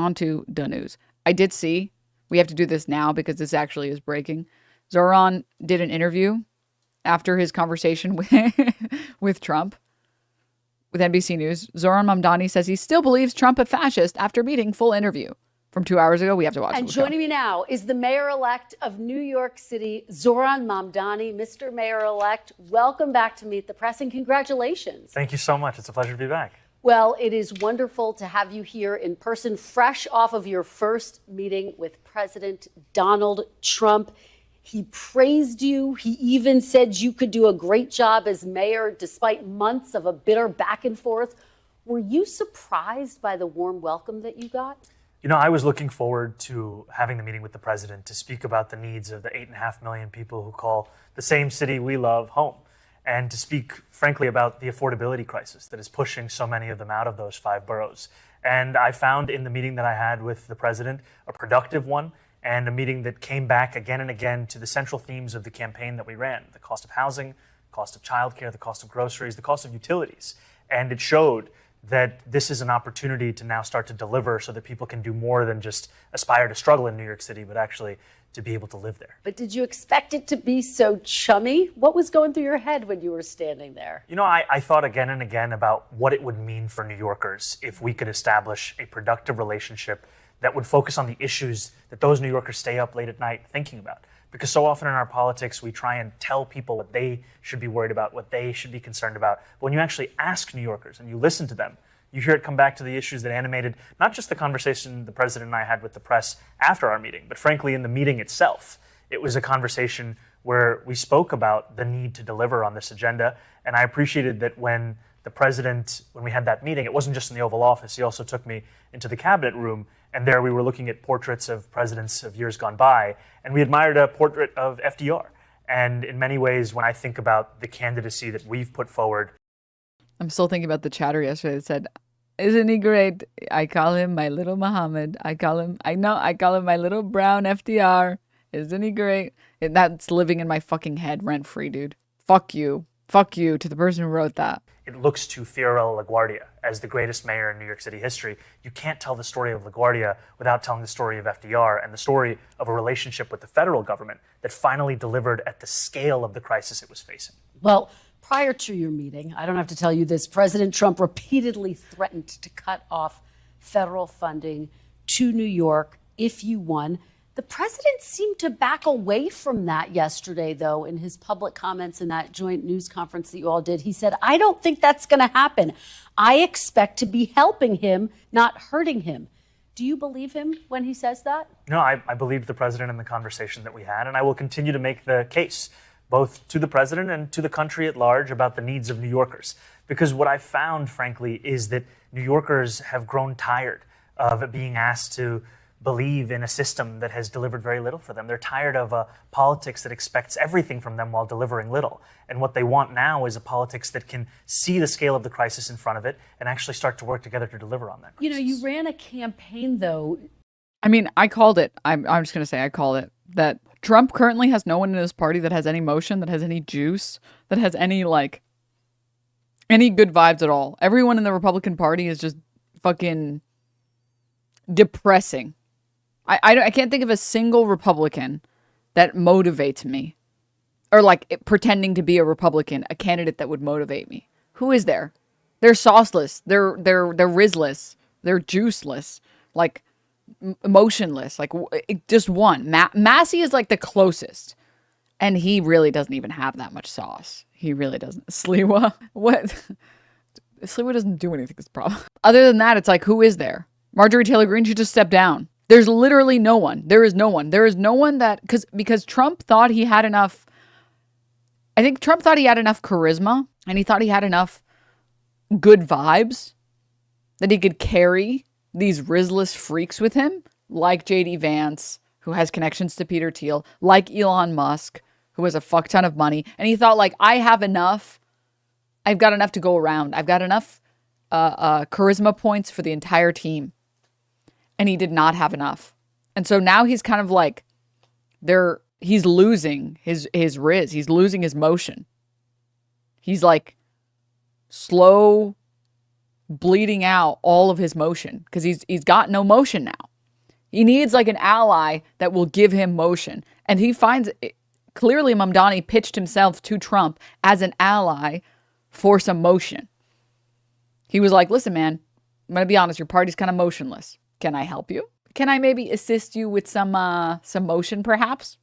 on to the news. I did see, we have to do this now because this actually is breaking. Zohran did an interview after his conversation with Trump, with NBC News. Zohran Mamdani says he still believes Trump a fascist after meeting. Full interview from 2 hours ago. We have to watch it. And joining me now is the mayor-elect of New York City, Zohran Mamdani. Mr. Mayor-elect, welcome back to Meet the Press and congratulations. Thank you so much. It's a pleasure to be back. Well, it is wonderful to have you here in person, fresh off of your first meeting with President Donald Trump. He praised you. He even said you could do a great job as mayor despite months of a bitter back and forth. Were you surprised by the warm welcome that you got? You know, I was looking forward to having the meeting with the president to speak about the needs of the 8.5 million people who call the same city we love home, and to speak, frankly, about the affordability crisis that is pushing so many of them out of those 5 boroughs. And I found in the meeting that I had with the president a productive one, and a meeting that came back again and again to the central themes of the campaign that we ran: the cost of housing, the cost of childcare, the cost of groceries, the cost of utilities. And it showed that this is an opportunity to now start to deliver so that people can do more than just aspire to struggle in New York City, but actually to be able to live there. But did you expect it to be so chummy? What was going through your head when you were standing there? You know, I thought again and again about what it would mean for New Yorkers if we could establish a productive relationship that would focus on the issues that those New Yorkers stay up late at night thinking about. Because so often in our politics, we try and tell people what they should be worried about, what they should be concerned about. But when you actually ask New Yorkers and you listen to them, you hear it come back to the issues that animated not just the conversation the president and I had with the press after our meeting, but frankly in the meeting itself. It was a conversation where we spoke about the need to deliver on this agenda. And I appreciated that when the president, when we had that meeting, it wasn't just in the Oval Office. He also took me into the cabinet room. And there we were looking at portraits of presidents of years gone by. And we admired a portrait of FDR. And in many ways, when I think about the candidacy that we've put forward. I'm still thinking about the chatter yesterday that said, isn't he great? I call him my little Muhammad. I call him my little brown FDR. Isn't he great? That's living in my fucking head rent free, dude. Fuck you. Fuck you to the person who wrote that. It looks to Fiorello LaGuardia as the greatest mayor in New York City history. You can't tell the story of LaGuardia without telling the story of FDR and the story of a relationship with the federal government that finally delivered at the scale of the crisis it was facing. Well, prior to your meeting, I don't have to tell you this, President Trump repeatedly threatened to cut off federal funding to New York if you won. The president seemed to back away from that yesterday, though, in his public comments in that joint news conference that you all did. He said, I don't think that's going to happen. I expect to be helping him, not hurting him. Do you believe him when he says that? No, I believed the president in the conversation that we had, and I will continue to make the case, both to the president and to the country at large, about the needs of New Yorkers. Because what I've found, frankly, is that New Yorkers have grown tired of being asked to believe in a system that has delivered very little for them. They're tired of a politics that expects everything from them while delivering little. And what they want now is a politics that can see the scale of the crisis in front of it and actually start to work together to deliver on that crisis. You know, you ran a campaign, though. I mean, I called it. I'm just going to say I called it. That Trump currently has no one in his party that has any motion, that has any juice, that has any, like, any good vibes at all. Everyone in the Republican Party is just fucking depressing. I can't think of a single Republican that motivates me, or like pretending to be a Republican, a candidate that would motivate me. Who is there? They're sauceless. They're rizless. They're juiceless. Like emotionless. Like just one. Massey is like the closest, and he really doesn't even have that much sauce. He really doesn't. Sliwa, what? Sliwa doesn't do anything. Is the problem. Other than that, it's like, who is there? Marjorie Taylor Greene should just step down. There's literally no one. There is no one. There is no one that, because Trump thought he had enough. I think Trump thought he had enough charisma, and he thought he had enough good vibes that he could carry these rizless freaks with him, like J.D. Vance, who has connections to Peter Thiel, like Elon Musk, who has a fuck ton of money. And he thought, like, I have enough. I've got enough to go around. I've got enough charisma points for the entire team. And he did not have enough. And so now he's kind of like, he's losing his riz. He's losing his motion. He's like slow bleeding out all of his motion because he's got no motion now. He needs like an ally that will give him motion. And he finds it, clearly Mamdani pitched himself to Trump as an ally for some motion. He was like, listen, man, I'm going to be honest. Your party's kind of motionless. Can I help you? Can I maybe assist you with some motion perhaps?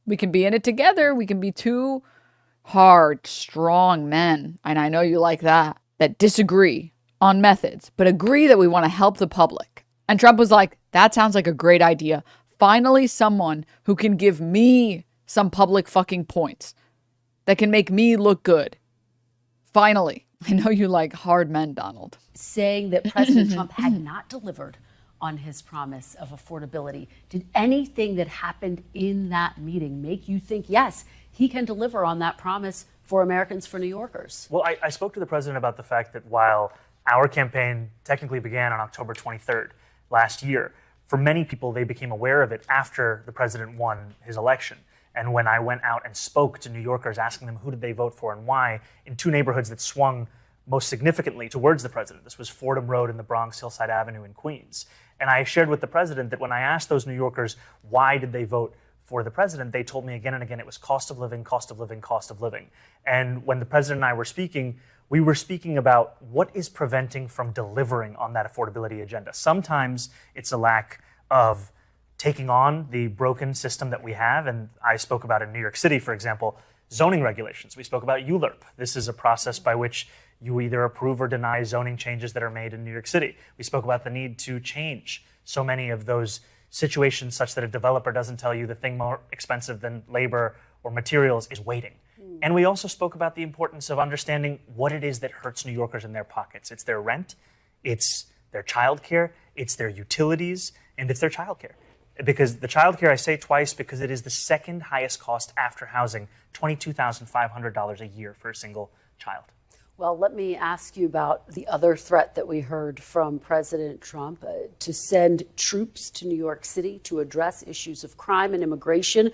We can be in it together. We can be two hard, strong men. And I know you like that disagree on methods, but agree that we want to help the public. And Trump was like, that sounds like a great idea. Finally, someone who can give me some public fucking points that can make me look good. Finally. I know you like hard men, Donald. Saying that President Trump had not delivered on his promise of affordability. Did anything that happened in that meeting make you think, yes, he can deliver on that promise for Americans, for New Yorkers? Well, I spoke to the president about the fact that while our campaign technically began on October 23rd last year, for many people, they became aware of it after the president won his election. And when I went out and spoke to New Yorkers, asking them who did they vote for and why, in two neighborhoods that swung most significantly towards the president. This was Fordham Road in the Bronx, Hillside Avenue in Queens. And I shared with the president that when I asked those New Yorkers why did they vote for the president, they told me again and again it was cost of living, cost of living, cost of living. And when the president and I were speaking, we were speaking about what is preventing from delivering on that affordability agenda. Sometimes it's a lack of taking on the broken system that we have. And I spoke about in New York City, for example, zoning regulations. We spoke about ULURP. This is a process by which you either approve or deny zoning changes that are made in New York City. We spoke about the need to change so many of those situations such that a developer doesn't tell you the thing more expensive than labor or materials is waiting. And we also spoke about the importance of understanding what it is that hurts New Yorkers in their pockets. It's their rent, it's their childcare, it's their utilities, and it's their childcare. Because the childcare, I say twice, because it is the second highest cost after housing, $22,500 a year for a single child. Well, let me ask you about the other threat that we heard from President Trump to send troops to New York City to address issues of crime and immigration.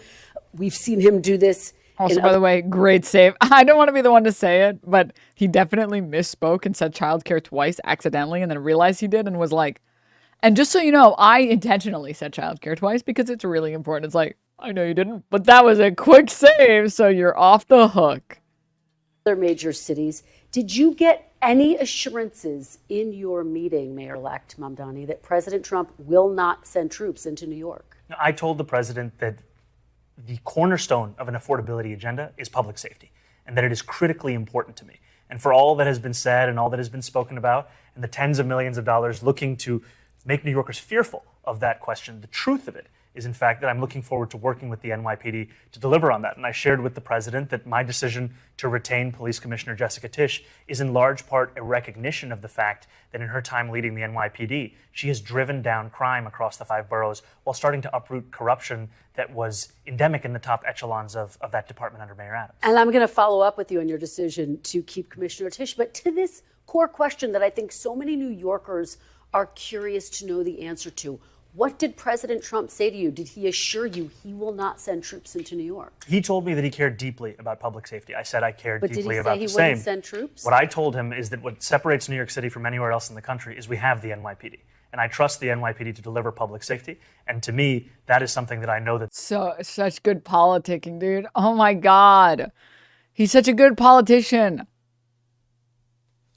We've seen him do this. Also, by the way, great save. I don't want to be the one to say it, but he definitely misspoke and said childcare twice accidentally and then realized he did and was like, and just so you know, I intentionally said childcare twice because it's really important. It's like, I know you didn't, but that was a quick save, so you're off the hook. Other major cities. Did you get any assurances in your meeting, Mayor-elect Mamdani, that President Trump will not send troops into New York? I told the president that the cornerstone of an affordability agenda is public safety, and that it is critically important to me. And for all that has been said and all that has been spoken about, and the tens of millions of dollars looking to make New Yorkers fearful of that question, the truth of it is, in fact, that I'm looking forward to working with the NYPD to deliver on that. And I shared with the president that my decision to retain Police Commissioner Jessica Tisch is in large part a recognition of the fact that in her time leading the NYPD, she has driven down crime across the 5 boroughs while starting to uproot corruption that was endemic in the top echelons of that department under Mayor Adams. And I'm going to follow up with you on your decision to keep Commissioner Tisch. But to this core question that I think so many New Yorkers are curious to know the answer to, what did President Trump say to you? Did he assure you he will not send troops into New York? He told me that he cared deeply about public safety. I said I cared deeply about the same. But did he say he wouldn't send troops? What I told him is that what separates New York City from anywhere else in the country is we have the NYPD. And I trust the NYPD to deliver public safety. And to me, that is something that I know that... Such good politicking, dude. Oh my God. He's such a good politician.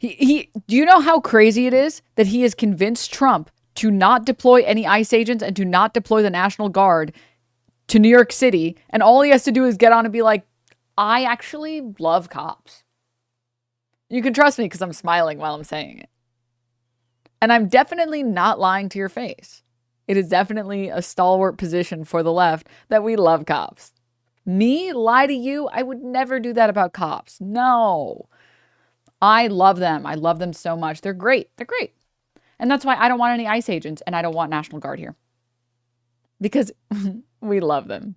Do you know how crazy it is that he has convinced Trump to not deploy any ICE agents and to not deploy the National Guard to New York City. And all he has to do is get on and be like, I actually love cops. You can trust me because I'm smiling while I'm saying it. And I'm definitely not lying to your face. It is definitely a stalwart position for the left that we love cops. Me lie to you? I would never do that about cops. No. I love them. I love them so much. They're great. They're great. And that's why I don't want any ICE agents and I don't want National Guard here. Because we love them.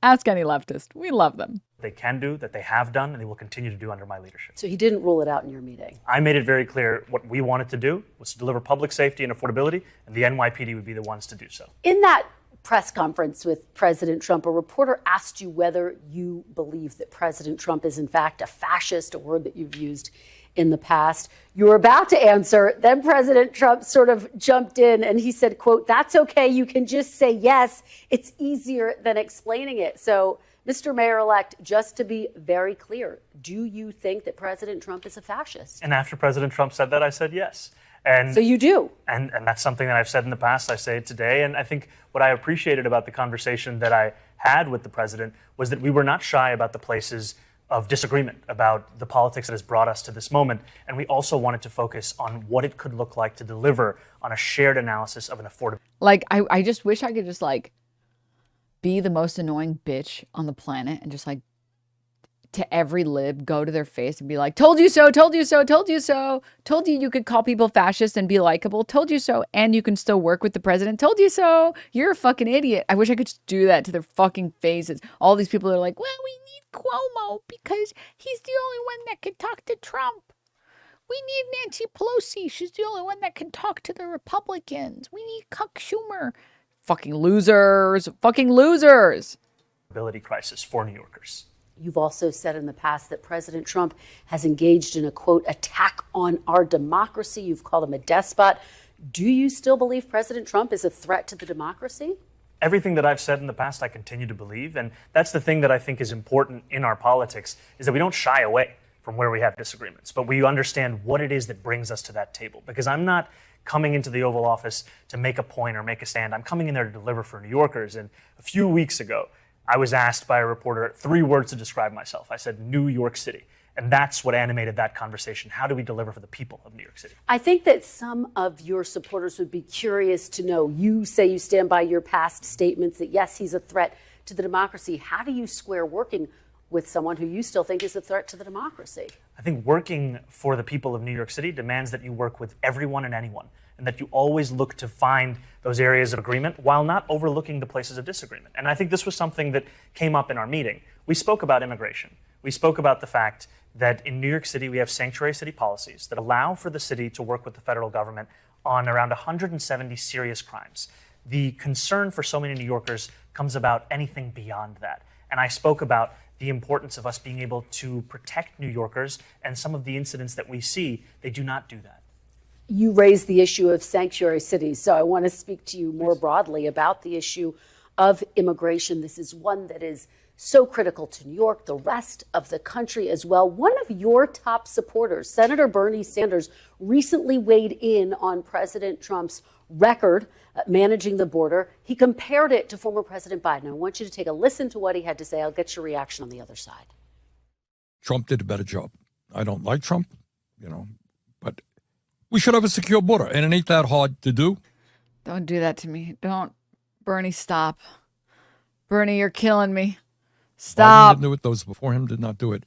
Ask any leftist. We love them. They can do, that they have done, and they will continue to do under my leadership. So he didn't rule it out in your meeting? I made it very clear what we wanted to do was to deliver public safety and affordability, and the NYPD would be the ones to do so. In that press conference with President Trump, a reporter asked you whether you believe that President Trump is in fact a fascist, a word that you've used in the past. You were about to answer, then President Trump sort of jumped in and he said, quote, "That's okay, you can just say yes. It's easier than explaining it." So, Mr. Mayor-elect, just to be very clear, do you think that President Trump is a fascist? And after President Trump said that, I said yes. And so you do. And that's something that I've said in the past. I say it today. And I think what I appreciated about the conversation that I had with the president was that we were not shy about the places of disagreement, about the politics that has brought us to this moment. And we also wanted to focus on what it could look like to deliver on a shared analysis of an affordable. Like, I just wish I could just, like, be the most annoying bitch on the planet and just, like, to every lib, go to their face and be like, "Told you so, told you so, told you so, told you you could call people fascists and be likable, told you so, and you can still work with the president, told you so, you're a fucking idiot." I wish I could just do that to their fucking faces. All these people are like, "Well, we need Cuomo because he's the only one that can talk to Trump. We need Nancy Pelosi. She's the only one that can talk to the Republicans. We need Chuck Schumer." Fucking losers. Fucking losers. Affordability crisis for New Yorkers. You've also said in the past that President Trump has engaged in a, quote, attack on our democracy. You've called him a despot. Do you still believe President Trump is a threat to the democracy? Everything that I've said in the past, I continue to believe. And that's the thing that I think is important in our politics, is that we don't shy away from where we have disagreements, but we understand what it is that brings us to that table. Because I'm not coming into the Oval Office to make a point or make a stand. I'm coming in there to deliver for New Yorkers. And a few weeks ago, I was asked by a reporter 3 words to describe myself. I said, New York City. And that's what animated that conversation. How do we deliver for the people of New York City? I think that some of your supporters would be curious to know. You say you stand by your past statements that, yes, he's a threat to the democracy. How do you square working with someone who you still think is a threat to the democracy? I think working for the people of New York City demands that you work with everyone and anyone, and that you always look to find those areas of agreement while not overlooking the places of disagreement. And I think this was something that came up in our meeting. We spoke about immigration. We spoke about the fact that in New York City, we have sanctuary city policies that allow for the city to work with the federal government on around 170 serious crimes. The concern for so many New Yorkers comes about anything beyond that. And I spoke about the importance of us being able to protect New Yorkers, and some of the incidents that we see, they do not do that. You raised the issue of sanctuary cities, so I want to speak to you more broadly about the issue of immigration. This is one that is so critical to New York, the rest of the country as well. One of your top supporters, Senator Bernie Sanders, recently weighed in on President Trump's record managing the border. He compared it to former President Biden. I want you to take a listen to what he had to say. I'll get your reaction on the other side. Trump did a better job. I don't like Trump, but we should have a secure border, and it ain't that hard to do. Don't do that to me. Don't. Bernie, stop. Bernie, you're killing me. Stop. Biden didn't do it. Those before him did not do it.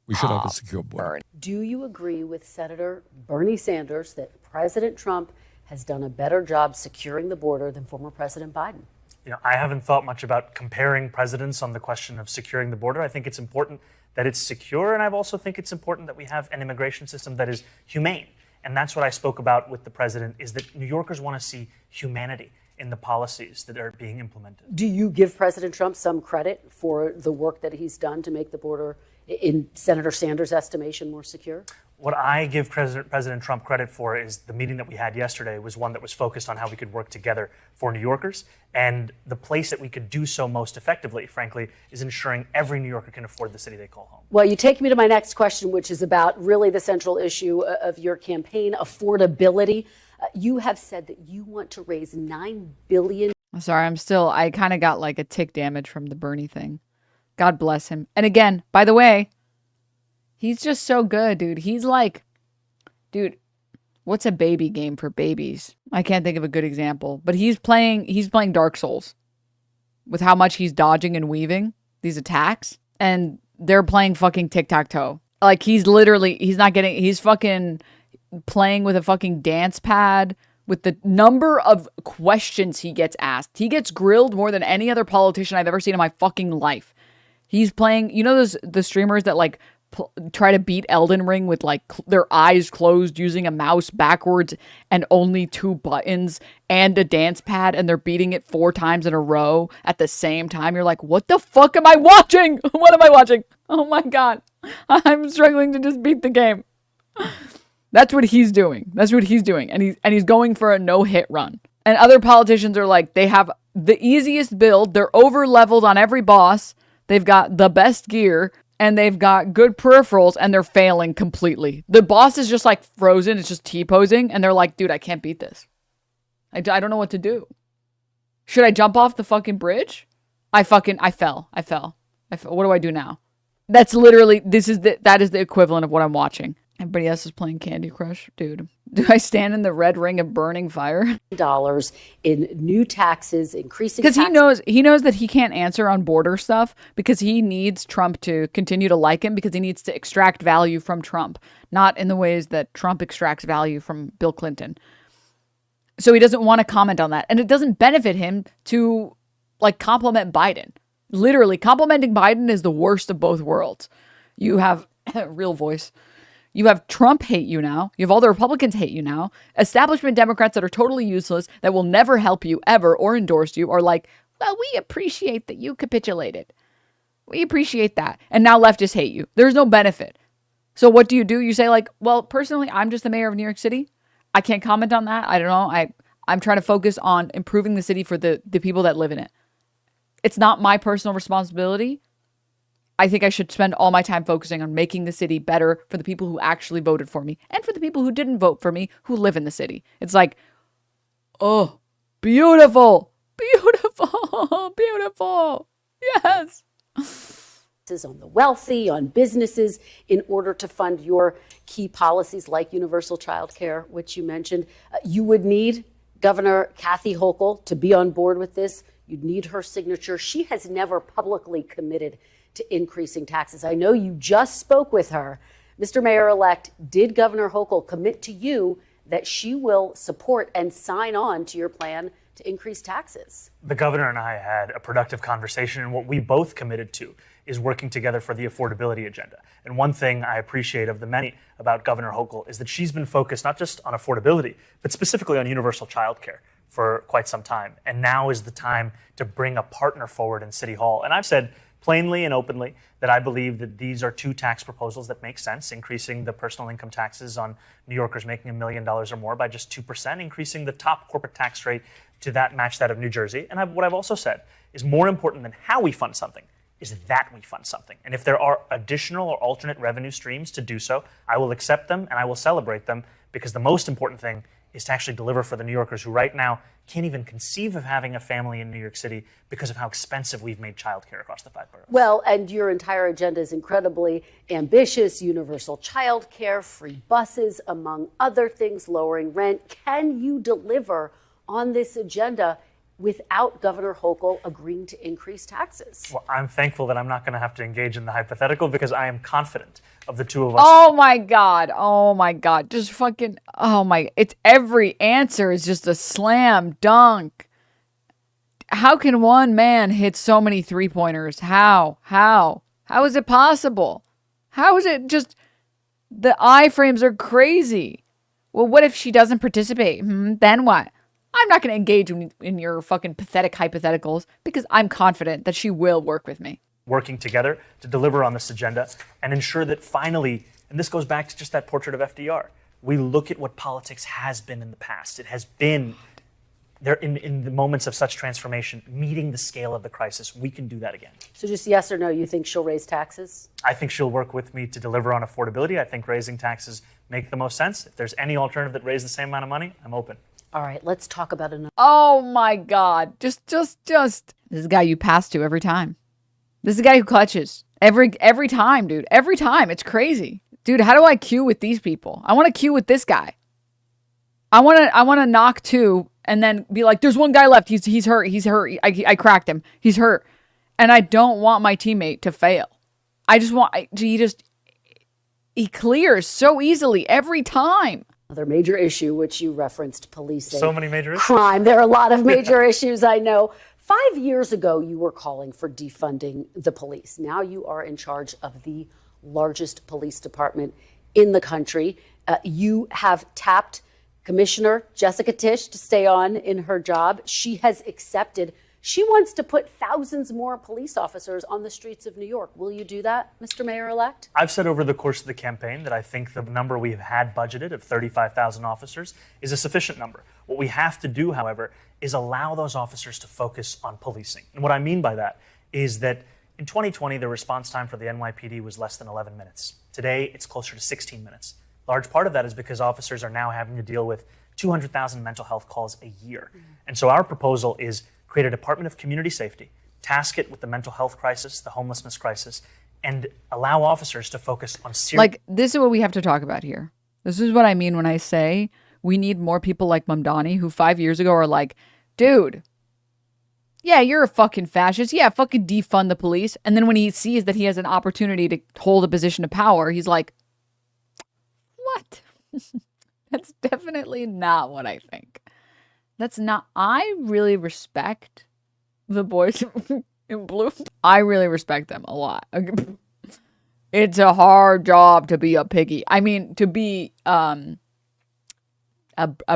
We should have a secure border. Do you agree with Senator Bernie Sanders that President Trump has done a better job securing the border than former President Biden? I haven't thought much about comparing presidents on the question of securing the border. I think it's important that it's secure, and I also think it's important that we have an immigration system that is humane. And that's what I spoke about with the president, is that New Yorkers want to see humanity in the policies that are being implemented. Do you give President Trump some credit for the work that he's done to make the border, in Senator Sanders' estimation, more secure? What I give President Trump credit for is the meeting that we had yesterday was one that was focused on how we could work together for New Yorkers. And the place that we could do so most effectively, frankly, is ensuring every New Yorker can afford the city they call home. Well, you take me to my next question, which is about really the central issue of your campaign, affordability. You have said that you want to raise $9 billion. Sorry, I kind of got like a tick damage from the Bernie thing. God bless him. And again, by the way, he's just so good, dude. He's like, dude, what's a baby game for babies? I can't think of a good example, but he's playing Dark Souls with how much he's dodging and weaving these attacks, and they're playing fucking tic-tac-toe. Like he's fucking playing with a fucking dance pad with the number of questions he gets asked. He gets grilled more than any other politician I've ever seen in my fucking life. He's playing, the streamers that like try to beat Elden Ring with like their eyes closed using a mouse backwards and only 2 buttons and a dance pad, and they're beating it 4 times in a row at the same time. You're like, what the fuck am I watching? What am I watching? Oh my God. I'm struggling to just beat the game. That's what he's doing. That's what he's doing. And he's going for a no-hit run. And other politicians are like, they have the easiest build. They're over-leveled on every boss. They've got the best gear. And they've got good peripherals. And they're failing completely. The boss is just like frozen. It's just T-posing. And they're like, dude, I can't beat this. I don't know what to do. Should I jump off the fucking bridge? I fell. What do I do now? That's literally, that is the equivalent of what I'm watching. Everybody else is playing Candy Crush. Dude, do I stand in the red ring of burning fire? Dollars in new taxes, increasing because he knows that he can't answer on border stuff because he needs Trump to continue to like him because he needs to extract value from Trump, not in the ways that Trump extracts value from Bill Clinton. So he doesn't want to comment on that. And it doesn't benefit him to like compliment Biden. Literally, complimenting Biden is the worst of both worlds. You have real voice. You have Trump hate you now. You have all the Republicans hate you now. Establishment Democrats that are totally useless, that will never help you ever or endorse you, are like, well, we appreciate that you capitulated. We appreciate that. And now leftists hate you. There's no benefit. So what do? You say like, well, personally, I'm just the mayor of New York City. I can't comment on that. I don't know. I'm trying to focus on improving the city for the people that live in it. It's not my personal responsibility. I think I should spend all my time focusing on making the city better for the people who actually voted for me and for the people who didn't vote for me who live in the city. It's like, oh, beautiful, beautiful, beautiful. Yes. On the wealthy, on businesses, in order to fund your key policies like universal child care, which you mentioned. You would need Governor Kathy Hochul to be on board with this. You'd need her signature. She has never publicly committed to increasing taxes. I know you just spoke with her. Mr. Mayor-elect, did Governor Hochul commit to you that she will support and sign on to your plan to increase taxes? The governor and I had a productive conversation, and what we both committed to is working together for the affordability agenda. And one thing I appreciate of the many about Governor Hochul is that she's been focused not just on affordability, but specifically on universal child care for quite some time. And now is the time to bring a partner forward in City Hall. And I've said plainly and openly that I believe that these are two tax proposals that make sense, increasing the personal income taxes on New Yorkers making $1 million or more by just 2%, increasing the top corporate tax rate to match that of New Jersey. And what I've also said is more important than how we fund something is that we fund something. And if there are additional or alternate revenue streams to do so, I will accept them and I will celebrate them, because the most important thing is to actually deliver for the New Yorkers who right now can't even conceive of having a family in New York City because of how expensive we've made childcare across the 5 boroughs. Well, and your entire agenda is incredibly ambitious: universal childcare, free buses, among other things, lowering rent. Can you deliver on this agenda without Governor Hochul agreeing to increase taxes? Well, I'm thankful that I'm not going to have to engage in the hypothetical, because I am confident of the two of us. Oh my God. Just fucking, it's every answer is just a slam dunk. How can one man hit so many 3-pointers? How is it possible? How is it just, the iframes are crazy. Well, what if she doesn't participate? Then what? I'm not going to engage in your fucking pathetic hypotheticals, because I'm confident that she will work with me. Working together to deliver on this agenda and ensure that finally, and this goes back to just that portrait of FDR, we look at what politics has been in the past. It has been there in the moments of such transformation, meeting the scale of the crisis. We can do that again. So just yes or no, you think she'll raise taxes? I think she'll work with me to deliver on affordability. I think raising taxes make the most sense. If there's any alternative that raises the same amount of money, I'm open. All right, let's talk about another. Oh my God. Just. This is a guy you pass to every time. This is a guy who clutches. Every time, dude. Every time. It's crazy. Dude, how do I queue with these people? I want to queue with this guy. I want to knock 2 and then be like, there's one guy left. He's hurt. I cracked him. He's hurt. And I don't want my teammate to fail. I just want, he clears so easily every time. Another major issue, which you referenced, policing. So many major issues. Crime. There are a lot of major issues, I know. 5 years ago, you were calling for defunding the police. Now you are in charge of the largest police department in the country. You have tapped Commissioner Jessica Tisch to stay on in her job. She has accepted She wants to put thousands more police officers on the streets of New York. Will you do that, Mr. Mayor-elect? I've said over the course of the campaign that I think the number we have had budgeted of 35,000 officers is a sufficient number. What we have to do, however, is allow those officers to focus on policing. And what I mean by that is that in 2020, the response time for the NYPD was less than 11 minutes. Today, it's closer to 16 minutes. Large part of that is because officers are now having to deal with 200,000 mental health calls a year. And so our proposal is create a Department of Community Safety, task it with the mental health crisis, the homelessness crisis, and allow officers to focus on serious... Like, this is what we have to talk about here. This is what I mean when I say we need more people like Mamdani, who 5 years ago are like, dude, yeah, you're a fucking fascist. Yeah, fucking defund the police. And then when he sees that he has an opportunity to hold a position of power, he's like, what? That's definitely not what I think. That's not... I really respect the boys in blue. I really respect them a lot. It's a hard job to be a piggy. I mean, to be a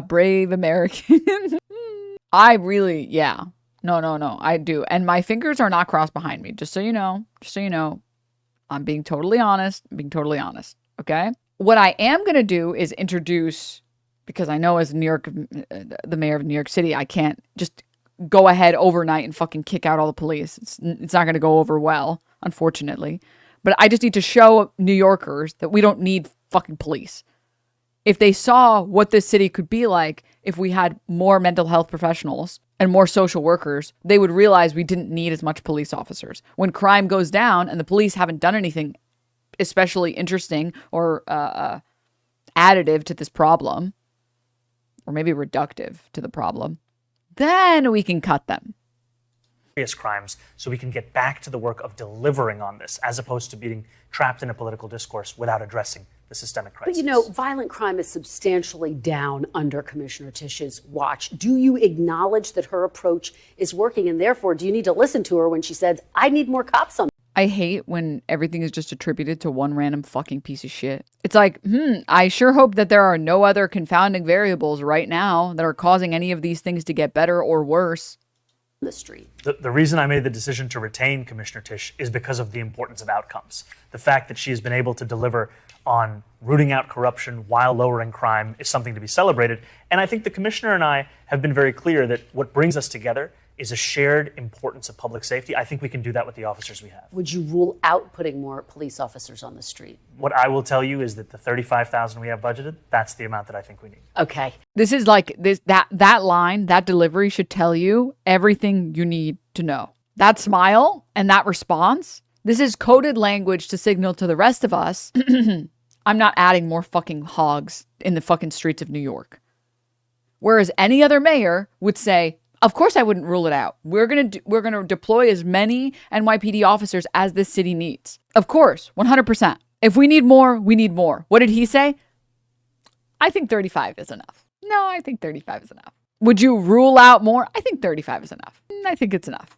brave American. I really, yeah. No, I do. And my fingers are not crossed behind me, just so you know. Just so you know. I'm being totally honest. Okay? What I am going to do is introduce... because I know as New York, the mayor of New York City, I can't just go ahead overnight and fucking kick out all the police. It's not going to go over well, unfortunately. But I just need to show New Yorkers that we don't need fucking police. If they saw what this city could be like if we had more mental health professionals and more social workers, they would realize we didn't need as much police officers. When crime goes down and the police haven't done anything especially interesting or additive to this problem, or maybe reductive to the problem, then we can cut them. Crimes, so we can get back to the work of delivering on this, as opposed to being trapped in a political discourse without addressing the systemic crisis. But you know, violent crime is substantially down under Commissioner Tisch's watch. Do you acknowledge that her approach is working, and therefore do you need to listen to her when she says, I need more cops on? I hate when everything is just attributed to one random fucking piece of shit. It's like, I sure hope that there are no other confounding variables right now that are causing any of these things to get better or worse. The street. The reason I made the decision to retain Commissioner Tisch is because of the importance of outcomes. The fact that she has been able to deliver on rooting out corruption while lowering crime is something to be celebrated. And I think the commissioner and I have been very clear that what brings us together is a shared importance of public safety. I think we can do that with the officers we have. Would you rule out putting more police officers on the street? What I will tell you is that the 35,000 we have budgeted, that's the amount that I think we need. Okay. This is like this that line, that delivery should tell you everything you need to know. That smile and that response, this is coded language to signal to the rest of us, I'm not adding more fucking hogs in the fucking streets of New York. Whereas any other mayor would say, of course I wouldn't rule it out. We're going to deploy as many NYPD officers as this city needs. Of course, 100%. If we need more, we need more. What did he say? I think 35 is enough. No, I think 35 is enough. Would you rule out more? I think 35 is enough. I think it's enough.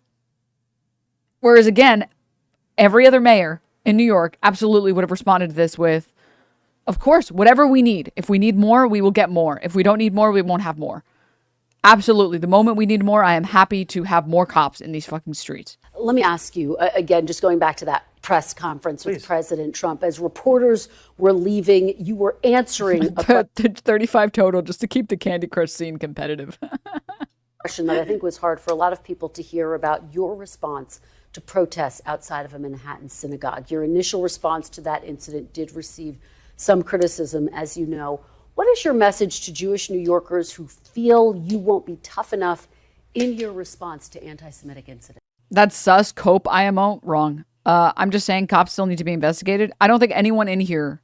Whereas again, every other mayor in New York absolutely would have responded to this with, of course, whatever we need. If we need more, we will get more. If we don't need more, we won't have more. Absolutely. The moment we need more, I am happy to have more cops in these fucking streets. Let me ask you, again, just going back to that press conference with President Trump, as reporters were leaving, you were answering a 35 total just to keep the Candy Crush scene competitive. question that I think was hard for a lot of people to hear about your response to protests outside of a Manhattan synagogue. Your initial response to that incident did receive some criticism, as you know. What is your message to Jewish New Yorkers who feel you won't be tough enough in your response to anti-Semitic incidents? That's sus, cope, IMO, wrong. I'm just saying cops still need to be investigated. I don't think anyone in here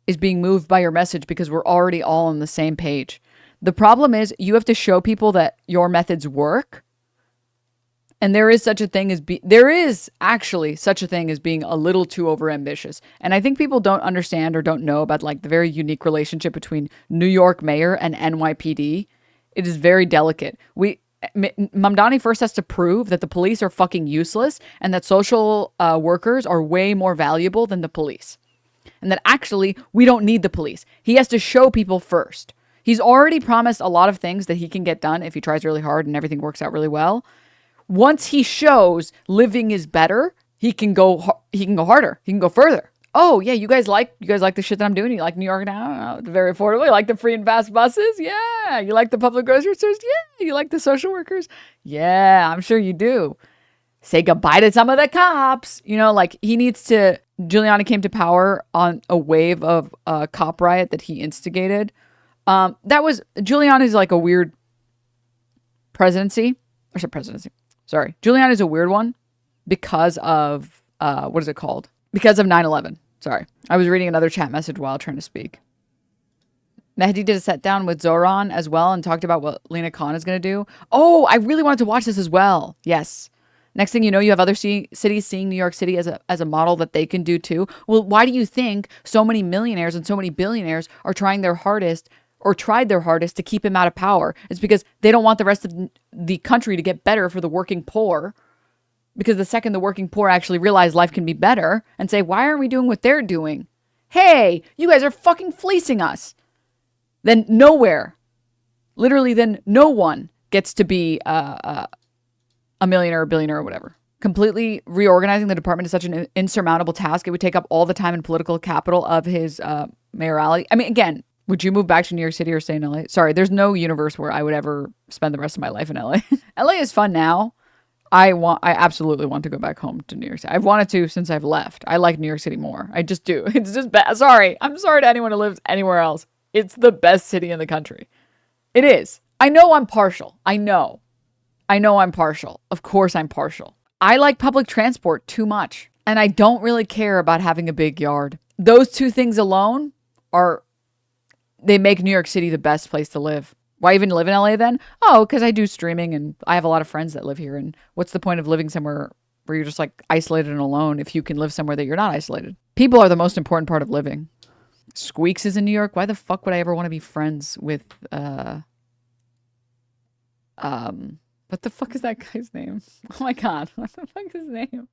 is being moved by your message because we're already all on the same page. The problem is you have to show people that your methods work. And there is such a thing as there is actually such a thing as being a little too overambitious. And I think people don't understand or don't know about like the very unique relationship between New York mayor and NYPD. It is very delicate. Mamdani first has to prove that the police are fucking useless and that social workers are way more valuable than the police. And that actually we don't need the police. He has to show people first. He's already promised a lot of things that he can get done if he tries really hard and everything works out really well. once he shows living is better, he can go harder. He can go further. Oh yeah, you guys like the shit that I'm doing? You like New York now? It's very affordable. You like the free and fast buses? Yeah. You like the public grocery stores? Yeah. You like the social workers? Yeah, I'm sure you do. Say goodbye to some of the cops. You know, like he needs to. Giuliani came to power on a wave of cop riot that he instigated. Giuliani's like a weird presidency. Sorry. Giuliani's a weird one because of, what is it called? Because of 9/11. Sorry. I was reading another chat message while trying to speak. Mehdi did a set down with Zohran as well and talked about what Lena Khan is going to do. Oh, I really wanted to watch this as well. Yes. Next thing you know, you have other cities seeing New York City as a model that they can do too. Well, why do you think so many millionaires and so many billionaires are trying their hardest or tried their hardest to keep him out of power? It's because they don't want the rest of the country to get better for the working poor. Because the second the working poor actually realize life can be better and say, why aren't we doing what they're doing? Hey, you guys are fucking fleecing us. Then literally then no one gets to be a millionaire or billionaire or whatever. Completely reorganizing the department is such an insurmountable task. It would take up all the time and political capital of his mayoralty. I mean, again, would you move back to New York City or stay in LA? Sorry, there's no universe where I would ever spend the rest of my life in LA. LA is fun now. I absolutely want to go back home to New York City. I've wanted to since I've left. I like New York City more. I just do. It's just bad. Sorry. I'm sorry to anyone who lives anywhere else. It's the best city in the country. It is. I know I'm partial. I know I'm partial. Of course I'm partial. I like public transport too much. And I don't really care about having a big yard. Those two things alone they make New York City the best place to live. Why even live in LA then? Oh, because I do streaming and I have a lot of friends that live here. And what's the point of living somewhere where you're just like isolated and alone if you can live somewhere that you're not isolated? People are the most important part of living. Squeaks is in New York. Why the fuck would I ever want to be friends with, what the fuck is that guy's name? Oh my God. What the fuck is his name?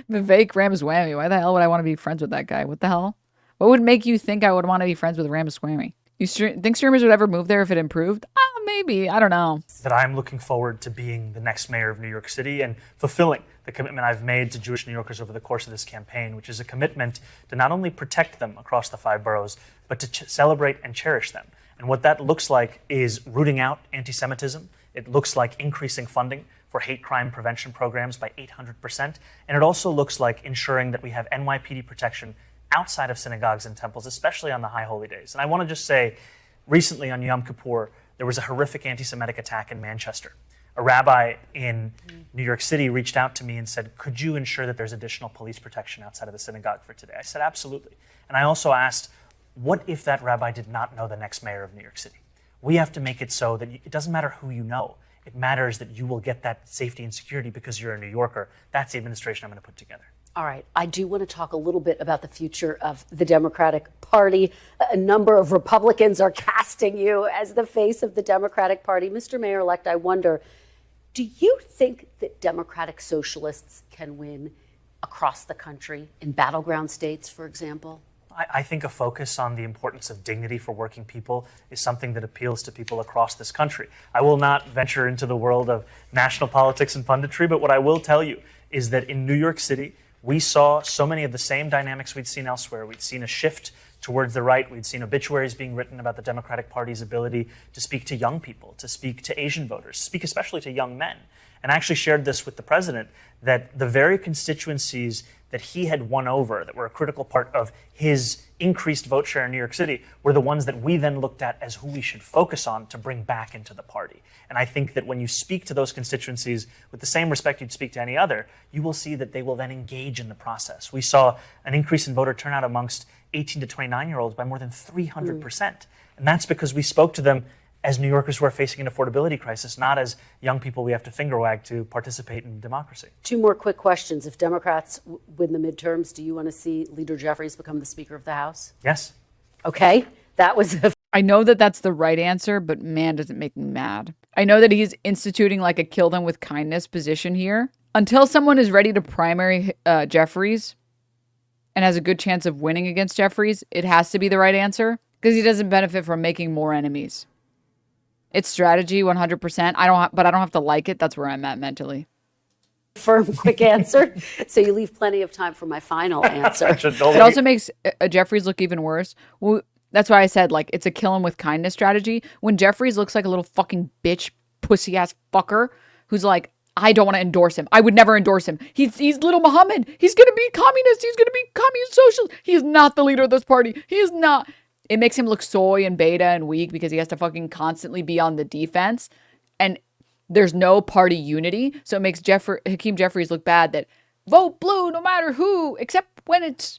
Vivek Ramaswamy. Why the hell would I want to be friends with that guy? What the hell? What would make you think I would want to be friends with Ramaswamy? You think streamers would ever move there if it improved? Maybe. I don't know. That I'm looking forward to being the next mayor of New York City and fulfilling the commitment I've made to Jewish New Yorkers over the course of this campaign, which is a commitment to not only protect them across the 5 boroughs, but to celebrate and cherish them. And what that looks like is rooting out anti-Semitism. It looks like increasing funding for hate crime prevention programs by 800%. And it also looks like ensuring that we have NYPD protection outside of synagogues and temples, especially on the high holy days. And I want to just say, recently on Yom Kippur, there was a horrific anti-Semitic attack in Manchester. A rabbi in New York City reached out to me and said, could you ensure that there's additional police protection outside of the synagogue for today? I said, absolutely. And I also asked, what if that rabbi did not know the next mayor of New York City? We have to make it so that it doesn't matter who you know. It matters that you will get that safety and security because you're a New Yorker. That's the administration I'm going to put together. All right. I do want to talk a little bit about the future of the Democratic Party. A number of Republicans are casting you as the face of the Democratic Party. Mr. Mayor-elect, I wonder, do you think that Democratic socialists can win across the country in battleground states, for example? I think a focus on the importance of dignity for working people is something that appeals to people across this country. I will not venture into the world of national politics and punditry, but what I will tell you is that in New York City, we saw so many of the same dynamics we'd seen elsewhere. We'd seen a shift towards the right. We'd seen obituaries being written about the Democratic Party's ability to speak to young people, to speak to Asian voters, speak especially to young men. And I actually shared this with the president, that the very constituencies that he had won over, that were a critical part of his increased vote share in New York City, were the ones that we then looked at as who we should focus on to bring back into the party. And I think that when you speak to those constituencies with the same respect you'd speak to any other, you will see that they will then engage in the process. We saw an increase in voter turnout amongst 18 to 29-year-olds by more than 300%. And that's because we spoke to them as New Yorkers who are facing an affordability crisis, not as young people we have to finger wag to participate in democracy. 2 more quick questions. If Democrats win the midterms, do you want to see Leader Jeffries become the Speaker of the House? Yes. Okay. That was I know that that's the right answer, but man, does it make me mad. I know that he's instituting like a kill them with kindness position here. Until someone is ready to primary Jeffries and has a good chance of winning against Jeffries, it has to be the right answer because he doesn't benefit from making more enemies. It's strategy 100%. But I don't have to like it. That's where I'm at mentally. Firm, quick answer. So you leave plenty of time for my final answer. It also makes Jeffries look even worse. Well, that's why I said, like, it's a kill him with kindness strategy. When Jeffries looks like a little fucking bitch, pussy ass fucker who's like, I don't want to endorse him. I would never endorse him. He's little Muhammad. He's going to be communist. He's going to be communist social. He is not the leader of this party. He is not. It makes him look soy and beta and weak because he has to fucking constantly be on the defense. And there's no party unity. So it makes Hakeem Jeffries look bad that vote blue no matter who, except when it's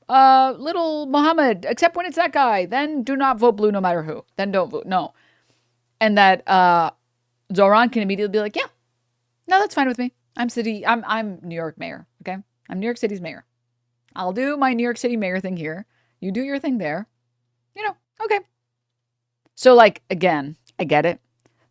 little Muhammad, except when it's that guy. Then do not vote blue no matter who. Then don't vote. No. And that Zohran can immediately be like, yeah, no, that's fine with me. I'm New York mayor. Okay. I'm New York City's mayor. I'll do my New York City mayor thing here. You do your thing there. You know, okay. So, like, again, I get it.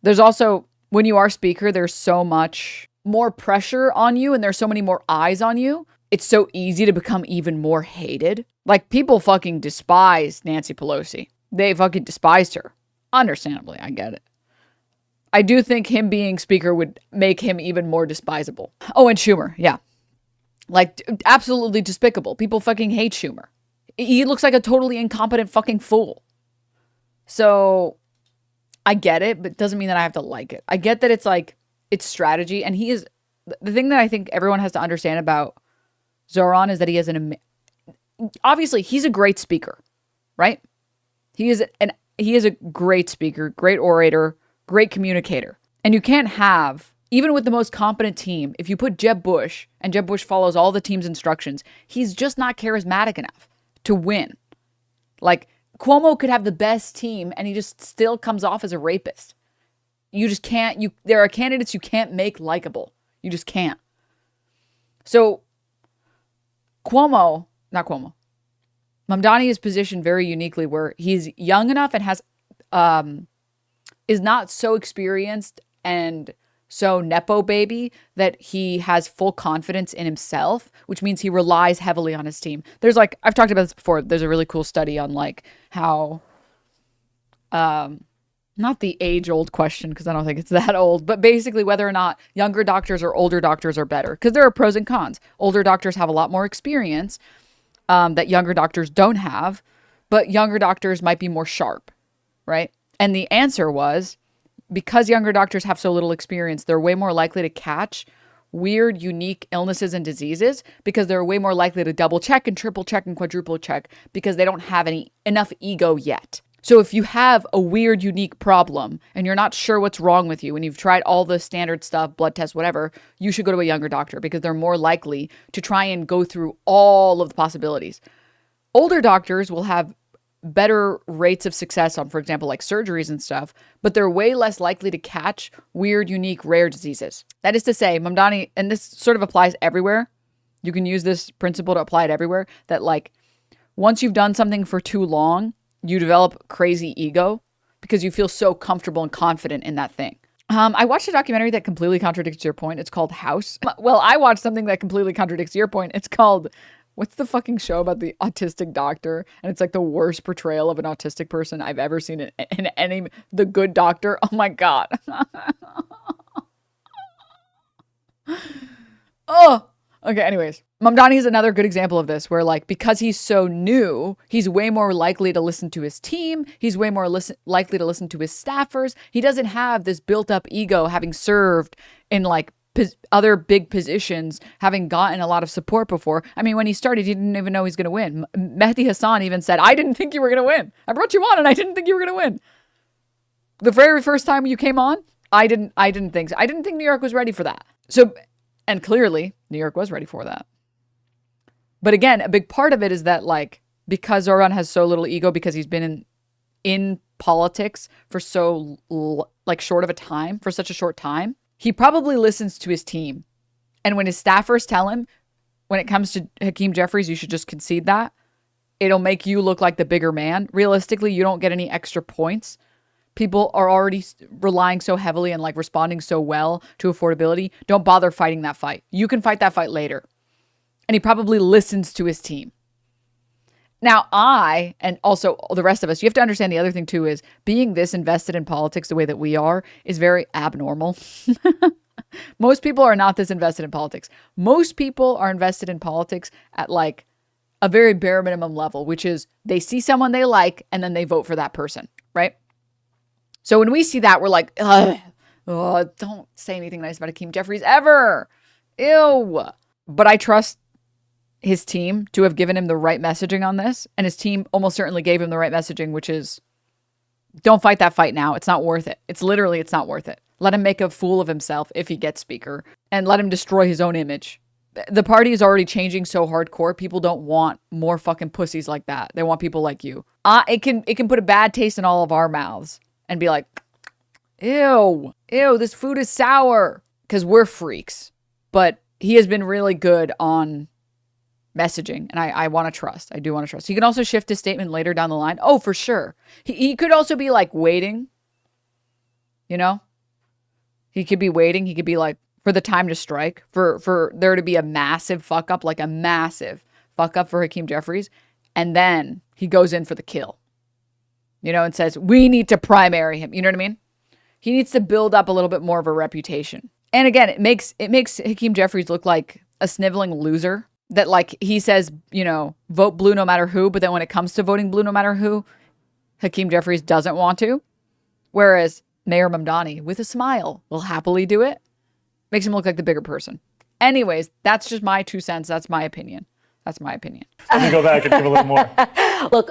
There's also, when you are speaker, there's so much more pressure on you and there's so many more eyes on you. It's so easy to become even more hated. Like, people fucking despise Nancy Pelosi. They fucking despised her. Understandably, I get it. I do think him being speaker would make him even more despisable. Oh, and Schumer, yeah. Like, absolutely despicable. People fucking hate Schumer. He looks like a totally incompetent fucking fool. So, I get it, but it doesn't mean that I have to like it. I get that it's like, it's strategy. And he is, the thing that I think everyone has to understand about Zohran is that he has obviously, he's a great speaker, right? He is a great speaker, great orator, great communicator. And you can't have, even with the most competent team, if you put Jeb Bush and Jeb Bush follows all the team's instructions, he's just not charismatic enough to win. Like, Cuomo could have the best team and he just still comes off as a rapist. You just can't, there are candidates you can't make likable. You just can't. So, Mamdani is positioned very uniquely where he's young enough and has, is not so experienced and so nepo baby that he has full confidence in himself, which means he relies heavily on his team. There's like, I've talked about this before. There's a really cool study on like how, not the age old question, because I don't think it's that old, but basically whether or not younger doctors or older doctors are better, because there are pros and cons. Older doctors have a lot more experience that younger doctors don't have, but younger doctors might be more sharp, right? And the answer was, because younger doctors have so little experience, they're way more likely to catch weird, unique illnesses and diseases because they're way more likely to double check and triple check and quadruple check because they don't have enough ego yet. So if you have a weird, unique problem and you're not sure what's wrong with you and you've tried all the standard stuff, blood tests, whatever, you should go to a younger doctor because they're more likely to try and go through all of the possibilities. Older doctors will have better rates of success on, for example, like surgeries and stuff, but they're way less likely to catch weird, unique, rare diseases. That is to say, Mamdani, and this sort of applies everywhere. You can use this principle to apply it everywhere, that like once you've done something for too long, you develop crazy ego because you feel so comfortable and confident in that thing. I watched a documentary that completely contradicts your point. It's called House. Well, I watched something that completely contradicts your point. It's called, what's the fucking show about the autistic doctor? And it's like the worst portrayal of an autistic person I've ever seen in any, The Good Doctor. Oh my God. Oh, okay. Anyways, Mamdani is another good example of this where like, because he's so new, he's way more likely to listen to his team. He's way more likely to listen to his staffers. He doesn't have this built up ego having served in like other big positions, having gotten a lot of support before. I mean, when he started, he didn't even know he's going to win. Mehdi Hassan even said, I didn't think you were going to win. I brought you on and I didn't think you were going to win. The very first time you came on, I didn't think so. I didn't think New York was ready for that. So, and clearly New York was ready for that. But again, a big part of it is that like, because Zohran has so little ego because he's been in politics for so like short of a time, for such a short time, he probably listens to his team. And when his staffers tell him, when it comes to Hakeem Jeffries, you should just concede that, it'll make you look like the bigger man. Realistically, you don't get any extra points. People are already relying so heavily and like responding so well to affordability. Don't bother fighting that fight. You can fight that fight later. And he probably listens to his team. Now, I, and also the rest of us, you have to understand the other thing too is being this invested in politics the way that we are is very abnormal. Most people are not this invested in politics. Most people are invested in politics at like a very bare minimum level, which is they see someone they like and then they vote for that person, right? So when we see that, we're like, ugh, oh, don't say anything nice about Hakeem Jeffries ever. Ew. But I trust his team to have given him the right messaging on this. And his team almost certainly gave him the right messaging, which is don't fight that fight now. It's not worth it. It's not worth it. Let him make a fool of himself if he gets speaker and let him destroy his own image. The party is already changing so hardcore. People don't want more fucking pussies like that. They want people like you. It can put a bad taste in all of our mouths and be like, ew, this food is sour because we're freaks. But he has been really good on messaging, and I want to trust. I do want to trust. He can also shift his statement later down the line. Oh, for sure. He could also be like waiting, you know? He could be waiting. He could be like, for the time to strike, for there to be a massive fuck up, like a massive fuck up for Hakeem Jeffries. And then he goes in for the kill, you know, and says, we need to primary him. You know what I mean? He needs to build up a little bit more of a reputation. And again, it makes Hakeem Jeffries look like a sniveling loser that like he says, you know, vote blue no matter who. But then when it comes to voting blue no matter who, Hakeem Jeffries doesn't want to. Whereas Mayor Mamdani, with a smile, will happily do it. Makes him look like the bigger person. Anyways, that's just my 2 cents. That's my opinion. Let me go back and give a little more. Look,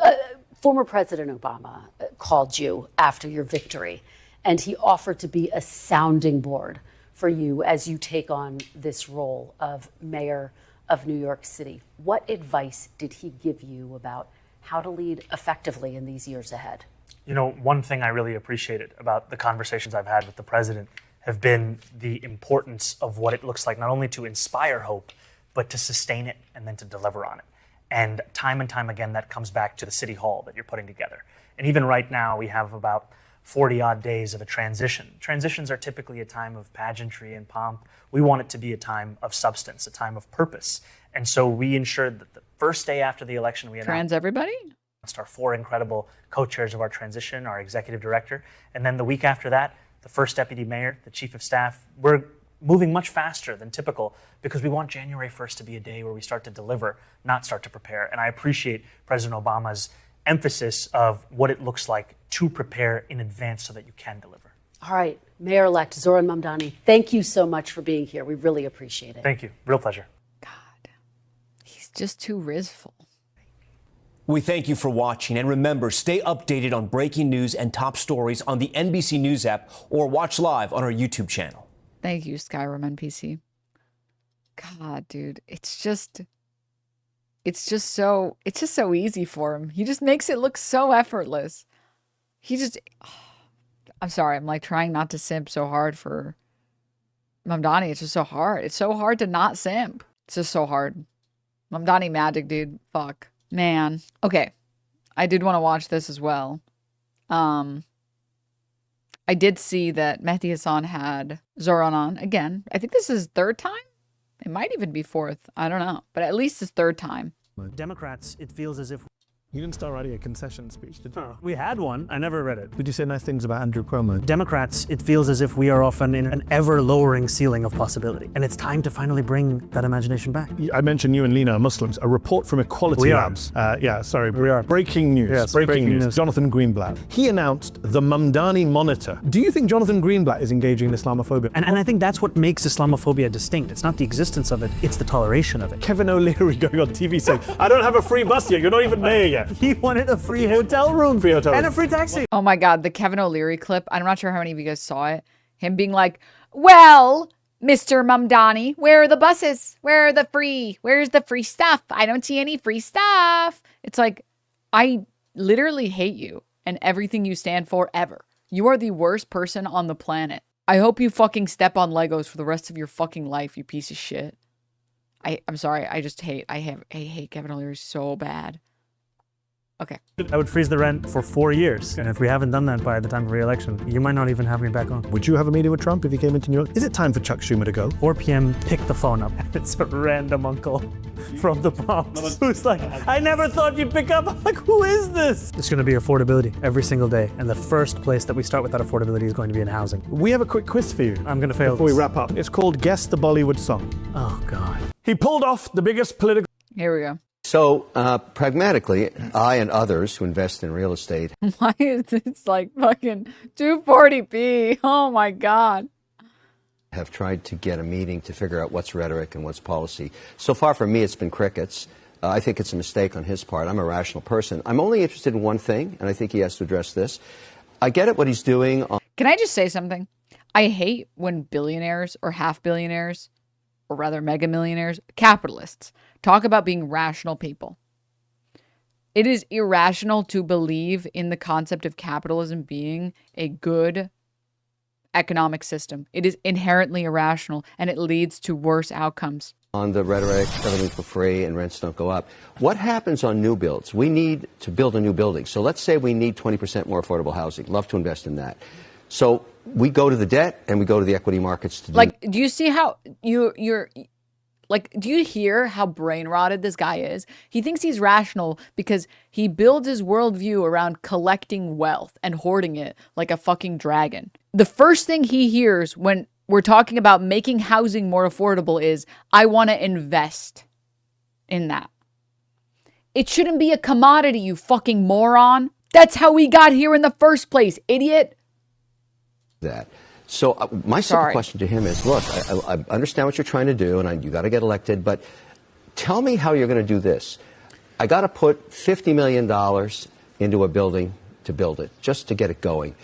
former President Obama called you after your victory, and he offered to be a sounding board for you as you take on this role of mayor of New York City. What advice did he give you about how to lead effectively in these years ahead? You know, one thing I really appreciated about the conversations I've had with the president have been the importance of what it looks like, not only to inspire hope, but to sustain it and then to deliver on it. And time again, that comes back to the city hall that you're putting together. And even right now, we have about 40 odd days of a transition. Transitions are typically a time of pageantry and pomp. We want it to be a time of substance, a time of purpose. And so we ensured that the first day after the election, we announced everybody? Our 4 incredible co-chairs of our transition, our executive director. And then the week after that, the first deputy mayor, the chief of staff. We're moving much faster than typical because we want January 1st to be a day where we start to deliver, not start to prepare. And I appreciate President Obama's emphasis of what it looks like to prepare in advance so that you can deliver. All right, Mayor-elect Zohran Mamdani, thank you so much for being here. We really appreciate it. Thank you. Real pleasure. God, he's just too rizful. We thank you for watching, and remember, stay updated on breaking news and top stories on the NBC News app or watch live on our YouTube channel. Thank you, Skyrim NPC. God, dude, it's just so easy for him. He just makes it look so effortless. I'm sorry, I'm like trying not to simp so hard for Mamdani. It's just so hard. It's so hard to not simp. It's just so hard. Mamdani magic, dude. Fuck. Man. Okay. I did want to watch this as well. I did see that Mehdi Hassan had Zohran on again. I think this is his 3rd time. It might even be 4th. I don't know. But at least his 3rd time. Democrats, it feels as if You didn't start writing a concession speech, did you? oh, we had one. I never read it. Did you say nice things about Andrew Cuomo? Democrats, it feels as if we are often in an ever-lowering ceiling of possibility. And it's time to finally bring that imagination back. I mentioned you and Lena are Muslims. A report from Equality We are. Labs. We are. Breaking news. Yes, breaking breaking news. news. Jonathan Greenblatt. He announced the Mamdani Monitor. Do you think Jonathan Greenblatt is engaging in Islamophobia? And I think that's what makes Islamophobia distinct. It's not the existence of it, it's the toleration of it. Kevin O'Leary going on TV saying, I don't have a free bus yet. You're not even there yet. He wanted a free hotel room. Free hotel and room. a free taxi. Oh my God, the Kevin O'Leary clip. I'm not sure how many of you guys saw it. Him being like, well, Mr. Mamdani, where are the buses? Where's the free stuff? I don't see any free stuff. It's like, I literally hate you and everything you stand for ever. You are the worst person on the planet. I hope you fucking step on Legos for the rest of your fucking life, you piece of shit. I'm sorry. I hate Kevin O'Leary so bad. Okay. I would freeze the rent for 4 years. And if we haven't done that by the time of re-election, you might not even have me back on. Would you have a meeting with Trump if he came into New York? Is it time for Chuck Schumer to go? 4 p.m., pick the phone up. It's a random uncle from the Bronx who's like, I never thought you'd pick up. I'm like, who is this? It's going to be affordability every single day. And the first place that we start with that affordability is going to be in housing. We have a quick quiz for you. I'm going to fail before we this. wrap up. It's called Guess the Bollywood Song. Oh, God. He pulled off the biggest political... Here we go. So, pragmatically, I and others who invest in real estate Why is this like fucking 240p? Oh my God. have tried to get a meeting to figure out what's rhetoric and what's policy. So far, for me, it's been crickets. I think it's a mistake on his part. I'm a rational person. I'm only interested in one thing, and I think he has to address this. I get it what he's doing. Can I just say something? I hate when billionaires or half billionaires, or rather mega millionaires, capitalists, talk about being rational people. It is irrational to believe in the concept of capitalism being a good economic system. It is inherently irrational, and it leads to worse outcomes. On the rhetoric, everything for free and rents don't go up. What happens on new builds? We need to build a new building. So let's say we need 20% more affordable housing. Love to invest in that. So we go to the debt and we go to the equity markets to do. Like, do you see how you're like, do you hear how brain rotted this guy is? He thinks he's rational because he builds his worldview around collecting wealth and hoarding it like a fucking dragon. The first thing he hears when we're talking about making housing more affordable is, I want to invest in that. It shouldn't be a commodity, you fucking moron. That's how we got here in the first place, idiot. That. So my simple question to him is, look, I understand what you're trying to do, and you got to get elected, but tell me how you're going to do this. I got to put $50 million into a building to build it, just to get it going.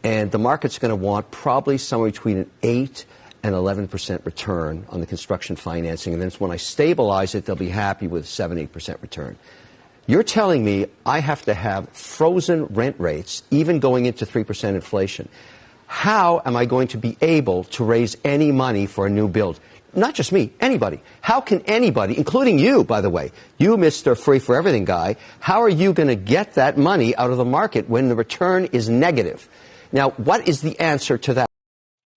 And the market's going to want probably somewhere between an 8 and 11% return on the construction financing. And then when I stabilize it, they'll be happy with 7-8% return. You're telling me I have to have frozen rent rates, even going into 3% inflation. How am I going to be able to raise any money for a new build? Not just me, anybody. How can anybody, including you, by the way, you Mr. Free for Everything guy, how are you going to get that money out of the market when the return is negative? Now, what is the answer to that?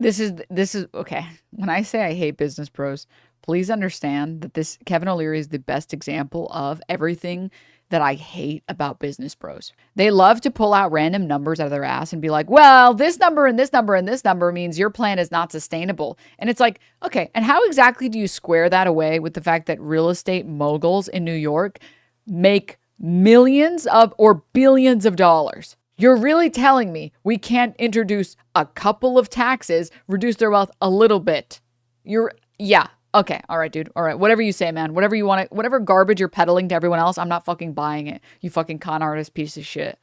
This is okay. When I say I hate business pros, please understand that this Kevin O'Leary is the best example of everything that I hate about business pros. They love to pull out random numbers out of their ass and be like, well, this number and this number and this number means your plan is not sustainable. And it's like, okay, and how exactly do you square that away with the fact that real estate moguls in New York make millions of or billions of dollars? You're really telling me we can't introduce a couple of taxes, reduce their wealth a little bit? Yeah. Okay. All right, dude. All right. Whatever you say, man. Whatever you want to, whatever garbage you're peddling to everyone else, I'm not fucking buying it. You fucking con artist piece of shit.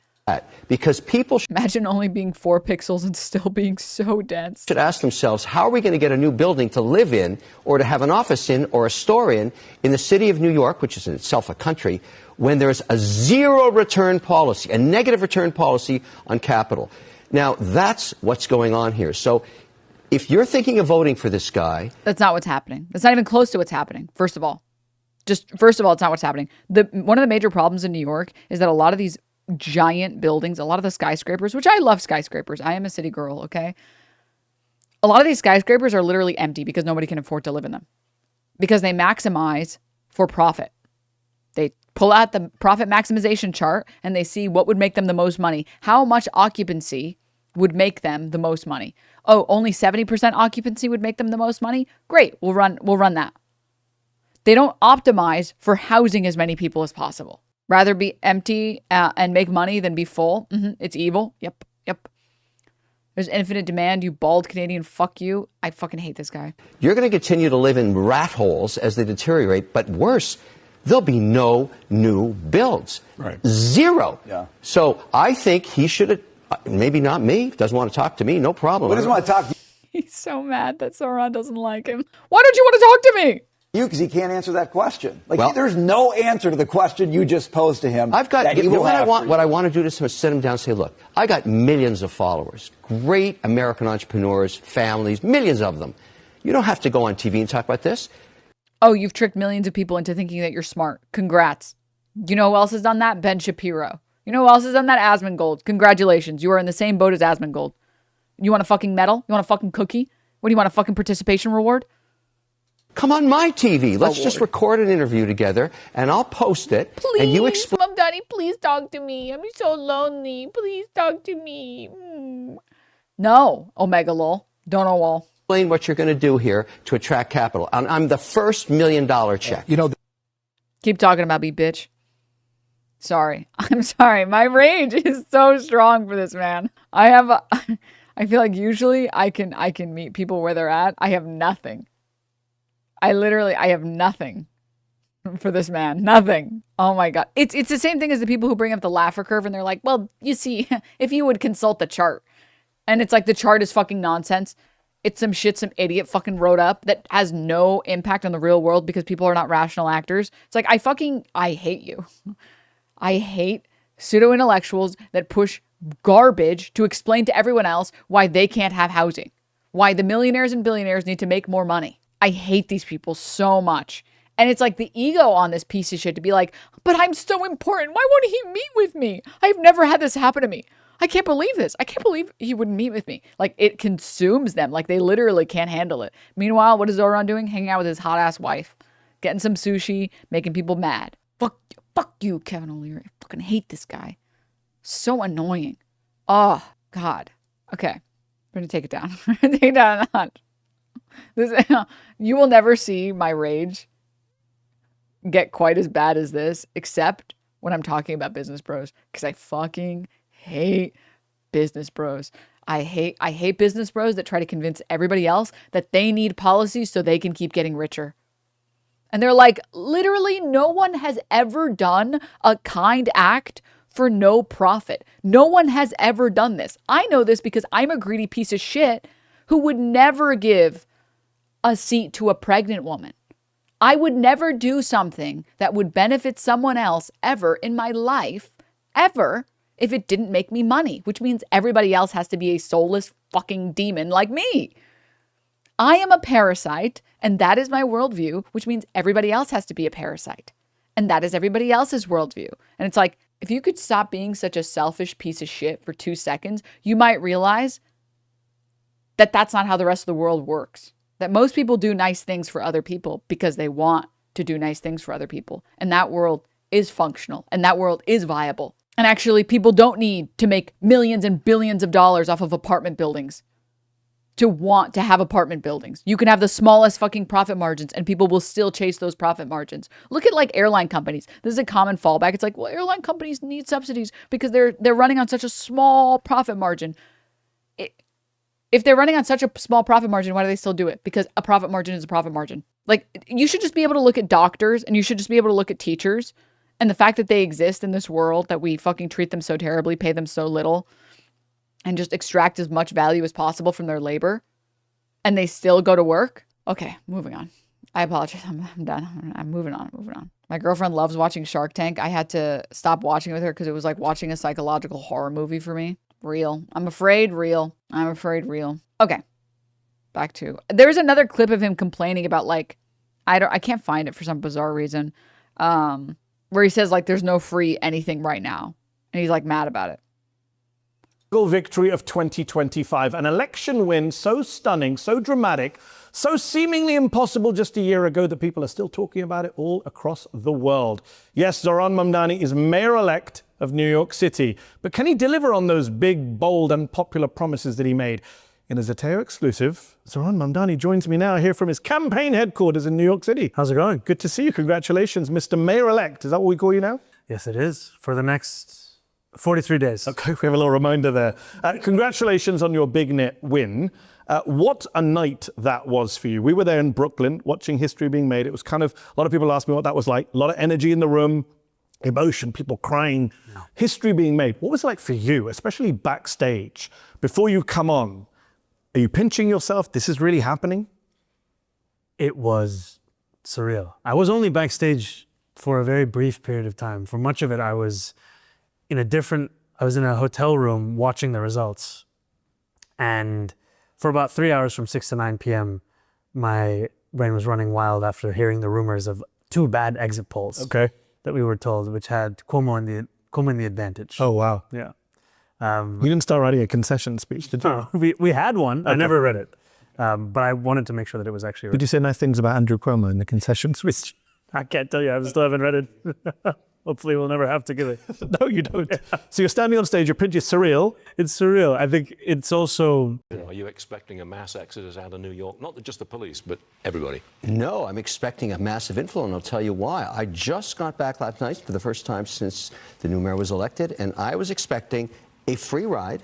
Because people Imagine only being 4 pixels and still being so dense. should ask themselves, how are we going to get a new building to live in or to have an office in or a store in the city of New York, which is in itself a country, when there's a zero return policy, a negative return policy on capital? Now, that's what's going on here. So if you're thinking of voting for this guy... That's not what's happening. That's not even close to what's happening, first of all. It's not what's happening. One of the major problems in New York is that a lot of these giant buildings, a lot of the skyscrapers, which I love skyscrapers. I am a city girl, okay? A lot of these skyscrapers are literally empty because nobody can afford to live in them. Because they maximize for profit. They pull out the profit maximization chart and they see what would make them the most money. How much occupancy would make them the most money? Oh, only 70% occupancy would make them the most money? Great, we'll run that. They don't optimize for housing as many people as possible. Rather be empty and make money than be full. It's evil. Yep. There's infinite demand, you bald Canadian. Fuck you. I fucking hate this guy. You're going to continue to live in rat holes as they deteriorate, but worse, there'll be no new builds. Right. Zero. Yeah. So I think he should, maybe not me, doesn't want to talk to me, no problem. He doesn't want to talk to He's so mad that Zohran doesn't like him. Why don't you want to talk to me? you because he can't answer that question. Like, Well- there's no answer to the question you just posed to him. I've got, that he you know will what I have want? for What you. I want to do is sit him down and say, look, I got millions of followers, great American entrepreneurs, families, millions of them. You don't have to go on TV and talk about this. Oh, you've tricked millions of people into thinking that you're smart. Congrats. You know who else has done that? Ben Shapiro. You know who else is on that? Asmongold. Congratulations. You are in the same boat as Asmongold. You want a fucking medal? You want a fucking cookie? What do you want, a fucking participation reward? Come on my TV. Let's just record an interview together, and I'll post it. Please, and you explain. Mamdani, please talk to me. I'm so lonely. Please talk to me. No, Omega Lol. Don't know all. Explain what you're going to do here to attract capital. I'm the first $1 million check. You know, Keep talking about me, bitch. Sorry. I'm sorry. My rage is so strong for this man. I feel like usually I can meet people where they're at. I have nothing. I have nothing for this man. Nothing. Oh my God. It's the same thing as the people who bring up the Laffer curve and they're like, well, you see, if you would consult the chart. And it's like the chart is fucking nonsense. It's some shit some idiot fucking wrote up that has no impact on the real world because people are not rational actors. It's like, I hate you. I hate pseudo-intellectuals that push garbage to explain to everyone else why they can't have housing. Why the millionaires and billionaires need to make more money. I hate these people so much. And it's like the ego on this piece of shit to be like, but I'm so important. Why won't he meet with me? I've never had this happen to me. I can't believe this. I can't believe he wouldn't meet with me. Like, it consumes them. Like, they literally can't handle it. Meanwhile, what is Zohran doing? Hanging out with his hot-ass wife. Getting some sushi. Making people mad. Fuck you, Kevin O'Leary. I fucking hate this guy. So annoying. Oh, God. Okay. We're going to take it down. We're going to take it down a notch. You will never see my rage get quite as bad as this, except when I'm talking about business bros. Because I fucking hate business bros. I hate business bros that try to convince everybody else that they need policies so they can keep getting richer. And they're like, literally no one has ever done a kind act for no profit. No one has ever done this. I know this because I'm a greedy piece of shit who would never give a seat to a pregnant woman. I would never do something that would benefit someone else ever in my life, ever, if it didn't make me money, which means everybody else has to be a soulless fucking demon like me. I am a parasite, and that is my worldview, which means everybody else has to be a parasite. And that is everybody else's worldview. And it's like, if you could stop being such a selfish piece of shit for 2 seconds, you might realize that that's not how the rest of the world works. That most people do nice things for other people because they want to do nice things for other people. And that world is functional, and that world is viable. And actually, people don't need to make millions and billions of dollars off of apartment buildings to want to have apartment buildings. You can have the smallest fucking profit margins and people will still chase those profit margins. Look at like airline companies. This is a common fallback. It's like, well, airline companies need subsidies because they're running on such a small profit margin. If they're running on such a small profit margin, why do they still do it? Because a profit margin is a profit margin. Like, you should just be able to look at doctors and you should just be able to look at teachers. And the fact that they exist in this world, that we fucking treat them so terribly, pay them so little, and just extract as much value as possible from their labor, and they still go to work. Okay, moving on. I apologize. I'm done. I'm moving on. My girlfriend loves watching Shark Tank. I had to stop watching with her because it was like watching a psychological horror movie for me. Real. I'm afraid real. Okay. Back to, there's another clip of him complaining about like, I can't find it for some bizarre reason. Where he says like, there's no free anything right now. And he's like mad about it. Victory of 2025, an election win so stunning, so dramatic, so seemingly impossible just a year ago that people are still talking about it all across the world. Yes, Zohran Mamdani is mayor-elect of New York City, but can he deliver on those big, bold, and popular promises that he made? In a Zateo exclusive, Zohran Mamdani joins me now here from his campaign headquarters in New York City. How's it going? Good to see you. Congratulations, Mr. Mayor-elect. Is that what we call you now? Yes, it is. For the next 43 days. Okay, we have a little reminder there. Congratulations on your big net win. What a night that was for you. We were there in Brooklyn watching history being made. It was kind of, a lot of people asked me what that was like. A lot of energy in the room, emotion, people crying, history being made. What was it like for you, especially backstage, before you come on? Are you pinching yourself? This is really happening? It was surreal. I was only backstage for a very brief period of time. For much of it, I was in a hotel room watching the results. And for about 3 hours from 6 to 9 p.m., my brain was running wild after hearing the rumors of 2 bad exit polls that we were told, which had Cuomo come in the advantage. Oh, wow. Yeah. You didn't start writing a concession speech, did you? No, we had one. I never read it. But I wanted to make sure that it was actually Did you say nice things about Andrew Cuomo in the concession speech? I can't tell you. I still haven't read it. Hopefully we'll never have to give it. No, you don't. So you're standing on stage, you're pretty surreal. It's surreal. I think it's also... Are you expecting a mass exodus out of New York? Not just the police, but everybody. No, I'm expecting a massive inflow, and I'll tell you why. I just got back last night for the first time since the new mayor was elected, and I was expecting a free ride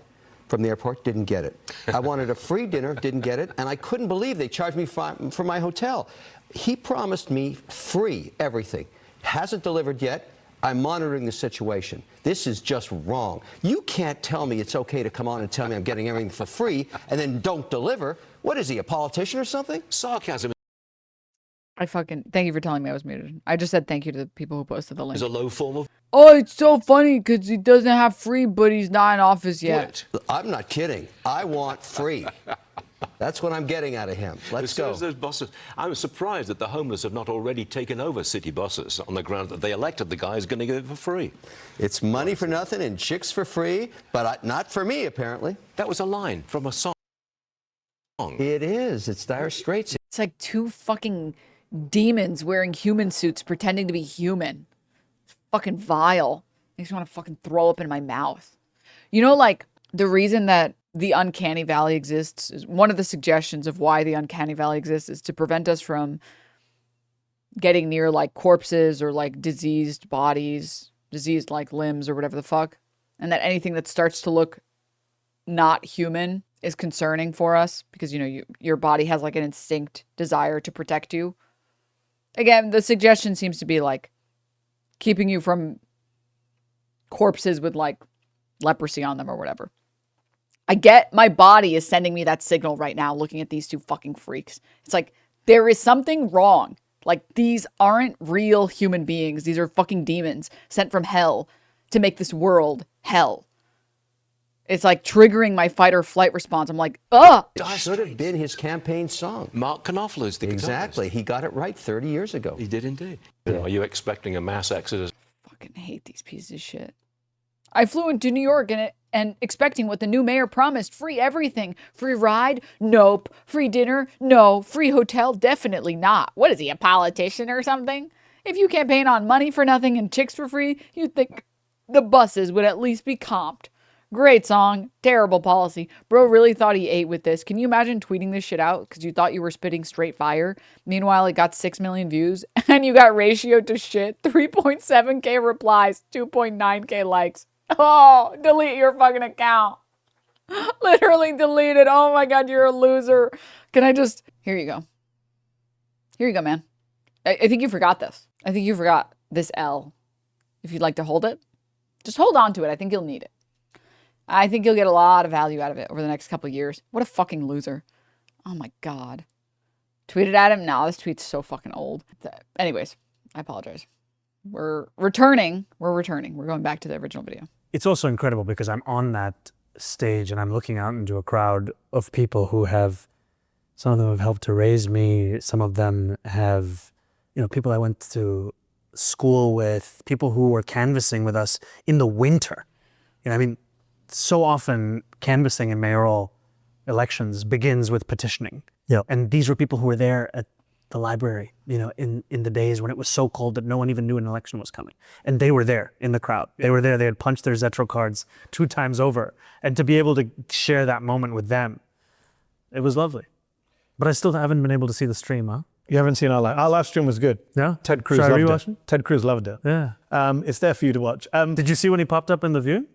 from the airport, didn't get it. I wanted a free dinner, didn't get it, and I couldn't believe they charged me for my hotel. He promised me free everything. Hasn't delivered yet. I'm monitoring the situation. This is just wrong. You can't tell me it's okay to come on and tell me I'm getting everything for free and then don't deliver. What is he, a politician or something? Sarcasm Thank you for telling me I was muted. I just said thank you to the people who posted the link. is a low form of Oh, it's so funny because he doesn't have free, but he's not in office yet. I'm not kidding. I want free. That's what I'm getting out of him. Let's go. Those buses. I was surprised that the homeless have not already taken over city buses on the ground that they elected the guy who's going to give it for free. It's money for nothing and chicks for free, but not for me, apparently. That was a line from a song. It is. It's Dire Straits. It's like two fucking demons wearing human suits pretending to be human. It's fucking vile. Makes me want to fucking throw up in my mouth. You know, like, the reason that the uncanny valley exists is one of the suggestions of why the uncanny valley exists is to prevent us from getting near like corpses or like diseased bodies, diseased like limbs or whatever the fuck. And that anything that starts to look not human is concerning for us because, you know, your body has like an instinct desire to protect you. Again, the suggestion seems to be like keeping you from corpses with like leprosy on them or whatever. I get my body is sending me that signal right now looking at these two fucking freaks. It's like, there is something wrong. Like, these aren't real human beings. These are fucking demons sent from hell to make this world hell. It's like triggering my fight or flight response. I'm like, ugh! That should have been his campaign song. Mark Knopfler's the guitarist. Exactly. He got it right 30 years ago. He did indeed. Are you expecting a mass exodus? Fucking hate these pieces of shit. I flew into New York and expecting what the new mayor promised. Free everything. Free ride? Nope. Free dinner? No. Free hotel? Definitely not. What is he, a politician or something? If you campaign on money for nothing and chicks for free, you'd think the buses would at least be comped. Great song. Terrible policy. Bro really thought he ate with this. Can you imagine tweeting this shit out because you thought you were spitting straight fire? Meanwhile, it got 6 million views and you got ratioed to shit. 3.7K replies, 2.9K likes. Oh, delete your fucking account. Literally delete it. Oh my God, you're a loser. Can I just... Here you go. Here you go, man. I think you forgot this. I think you forgot this L. If you'd like to hold it, just hold on to it. I think you'll need it. I think you'll get a lot of value out of it over the next couple of years. What a fucking loser. Oh my God. Tweeted at him? No, this tweet's so fucking old. Anyways, I apologize. We're returning. We're going back to the original video. It's also incredible because I'm on that stage and I'm looking out into a crowd of people who have, some of them have helped to raise me. Some of them have, you know, people I went to school with, people who were canvassing with us in the winter. You know, I mean, so often canvassing in mayoral elections begins with petitioning. Yeah. And these were people who were there at the library, you know, in the days when it was so cold that no one even knew an election was coming. And they were there in the crowd. They were there. They had punched their Zetro cards 2 times over. And to be able to share that moment with them, it was lovely. But I still haven't been able to see the stream, huh? You haven't seen our live stream was good. Yeah? Ted Cruz Should I loved rewatch it. Ted Cruz loved it. Yeah. It's there for you to watch. Did you see when he popped up in the view?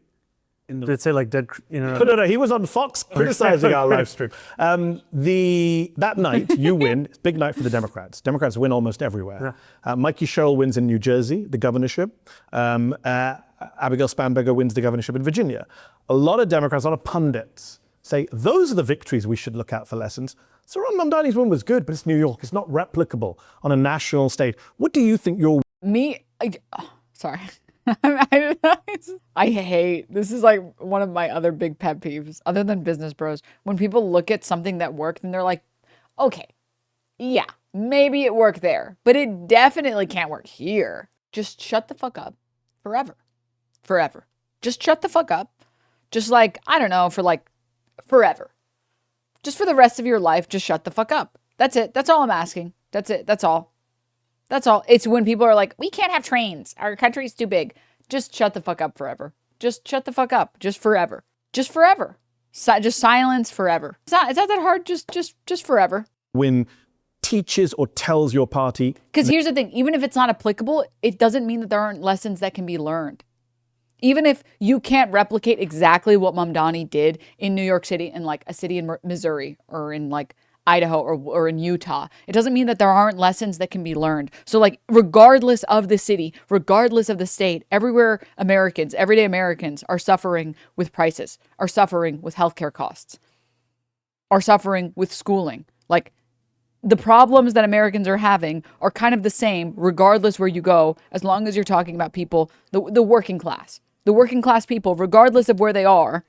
Did it say like dead, you know? No, he was on Fox criticizing our live stream. That night, you win. It's a big night for the Democrats. Democrats win almost everywhere. Yeah. Mikey Sherrill wins in New Jersey, the governorship. Abigail Spanberger wins the governorship in Virginia. A lot of Democrats, a lot of pundits say those are the victories we should look at for lessons. Zohran Mamdani's win was good, but it's New York. It's not replicable on a national stage. What do you think your... Sorry. I hate, this is like one of my other big pet peeves, other than business bros. When people look at something that worked and they're like, okay, yeah, maybe it worked there, but it definitely can't work here. Just shut the fuck up forever. Forever. Just shut the fuck up. Just like, I don't know, for like forever. Just for the rest of your life, just shut the fuck up. That's it. That's all I'm asking. That's it. That's all. That's all. It's when people are like, we can't have trains. Our country's too big. Just shut the fuck up forever. Just shut the fuck up. Just forever. Just forever. Just silence forever. It's not that hard. Just forever. When teaches or tells your party. Because here's the thing. Even if it's not applicable, it doesn't mean that there aren't lessons that can be learned. Even if you can't replicate exactly what Mamdani did in New York City, in like a city in Missouri or in like Idaho or in Utah, it doesn't mean that there aren't lessons that can be learned. So like, regardless of the city, regardless of the state, everywhere Americans, everyday Americans are suffering with prices, are suffering with healthcare costs, are suffering with schooling. Like, the problems that Americans are having are kind of the same regardless where you go, as long as you're talking about people, the working class. The working class people, regardless of where they are,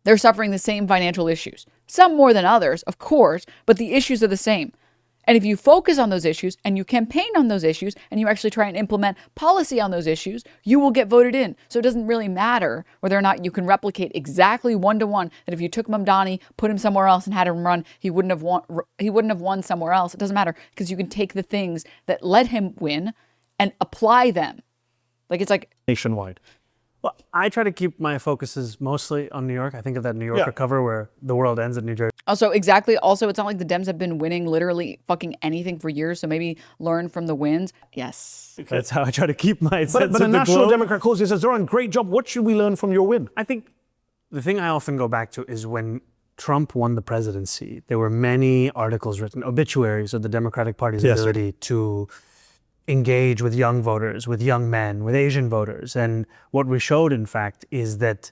they're suffering the same financial issues. Some more than others, of course, but the issues are the same. And if you focus on those issues and you campaign on those issues and you actually try and implement policy on those issues, you will get voted in. So it doesn't really matter whether or not you can replicate exactly one-to-one that if you took Mamdani, put him somewhere else and had him run, he wouldn't have won somewhere else. It doesn't matter because you can take the things that let him win and apply them. Like, it's like nationwide. Well, I try to keep my focuses mostly on New York. I think of that New Yorker cover where the world ends in New Jersey. Also, exactly. Also, it's not like the Dems have been winning literally fucking anything for years. So maybe learn from the wins. Yes. That's how I try to keep my sense But of a the National globe. Democrat calls you and says, Zohran, great job. What should we learn from your win? I think the thing I often go back to is when Trump won the presidency, there were many articles written, obituaries of the Democratic Party's ability to engage with young voters, with young men, with Asian voters. And what we showed, in fact, is that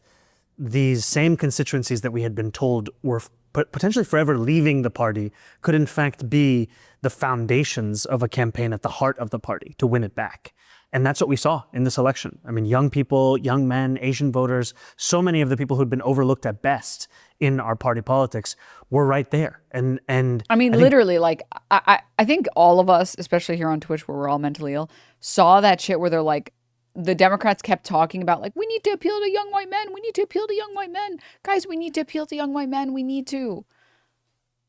these same constituencies that we had been told were potentially forever leaving the party could in fact be the foundations of a campaign at the heart of the party to win it back. And that's what we saw in this election. I mean, young people, young men, Asian voters, so many of the people who'd been overlooked at best in our party politics were right there. And I mean, literally, like, I think all of us, especially here on Twitch where we're all mentally ill, saw that shit where they're like, the Democrats kept talking about, like, we need to appeal to young white men. We need to appeal to young white men. Guys, we need to appeal to young white men. We need to.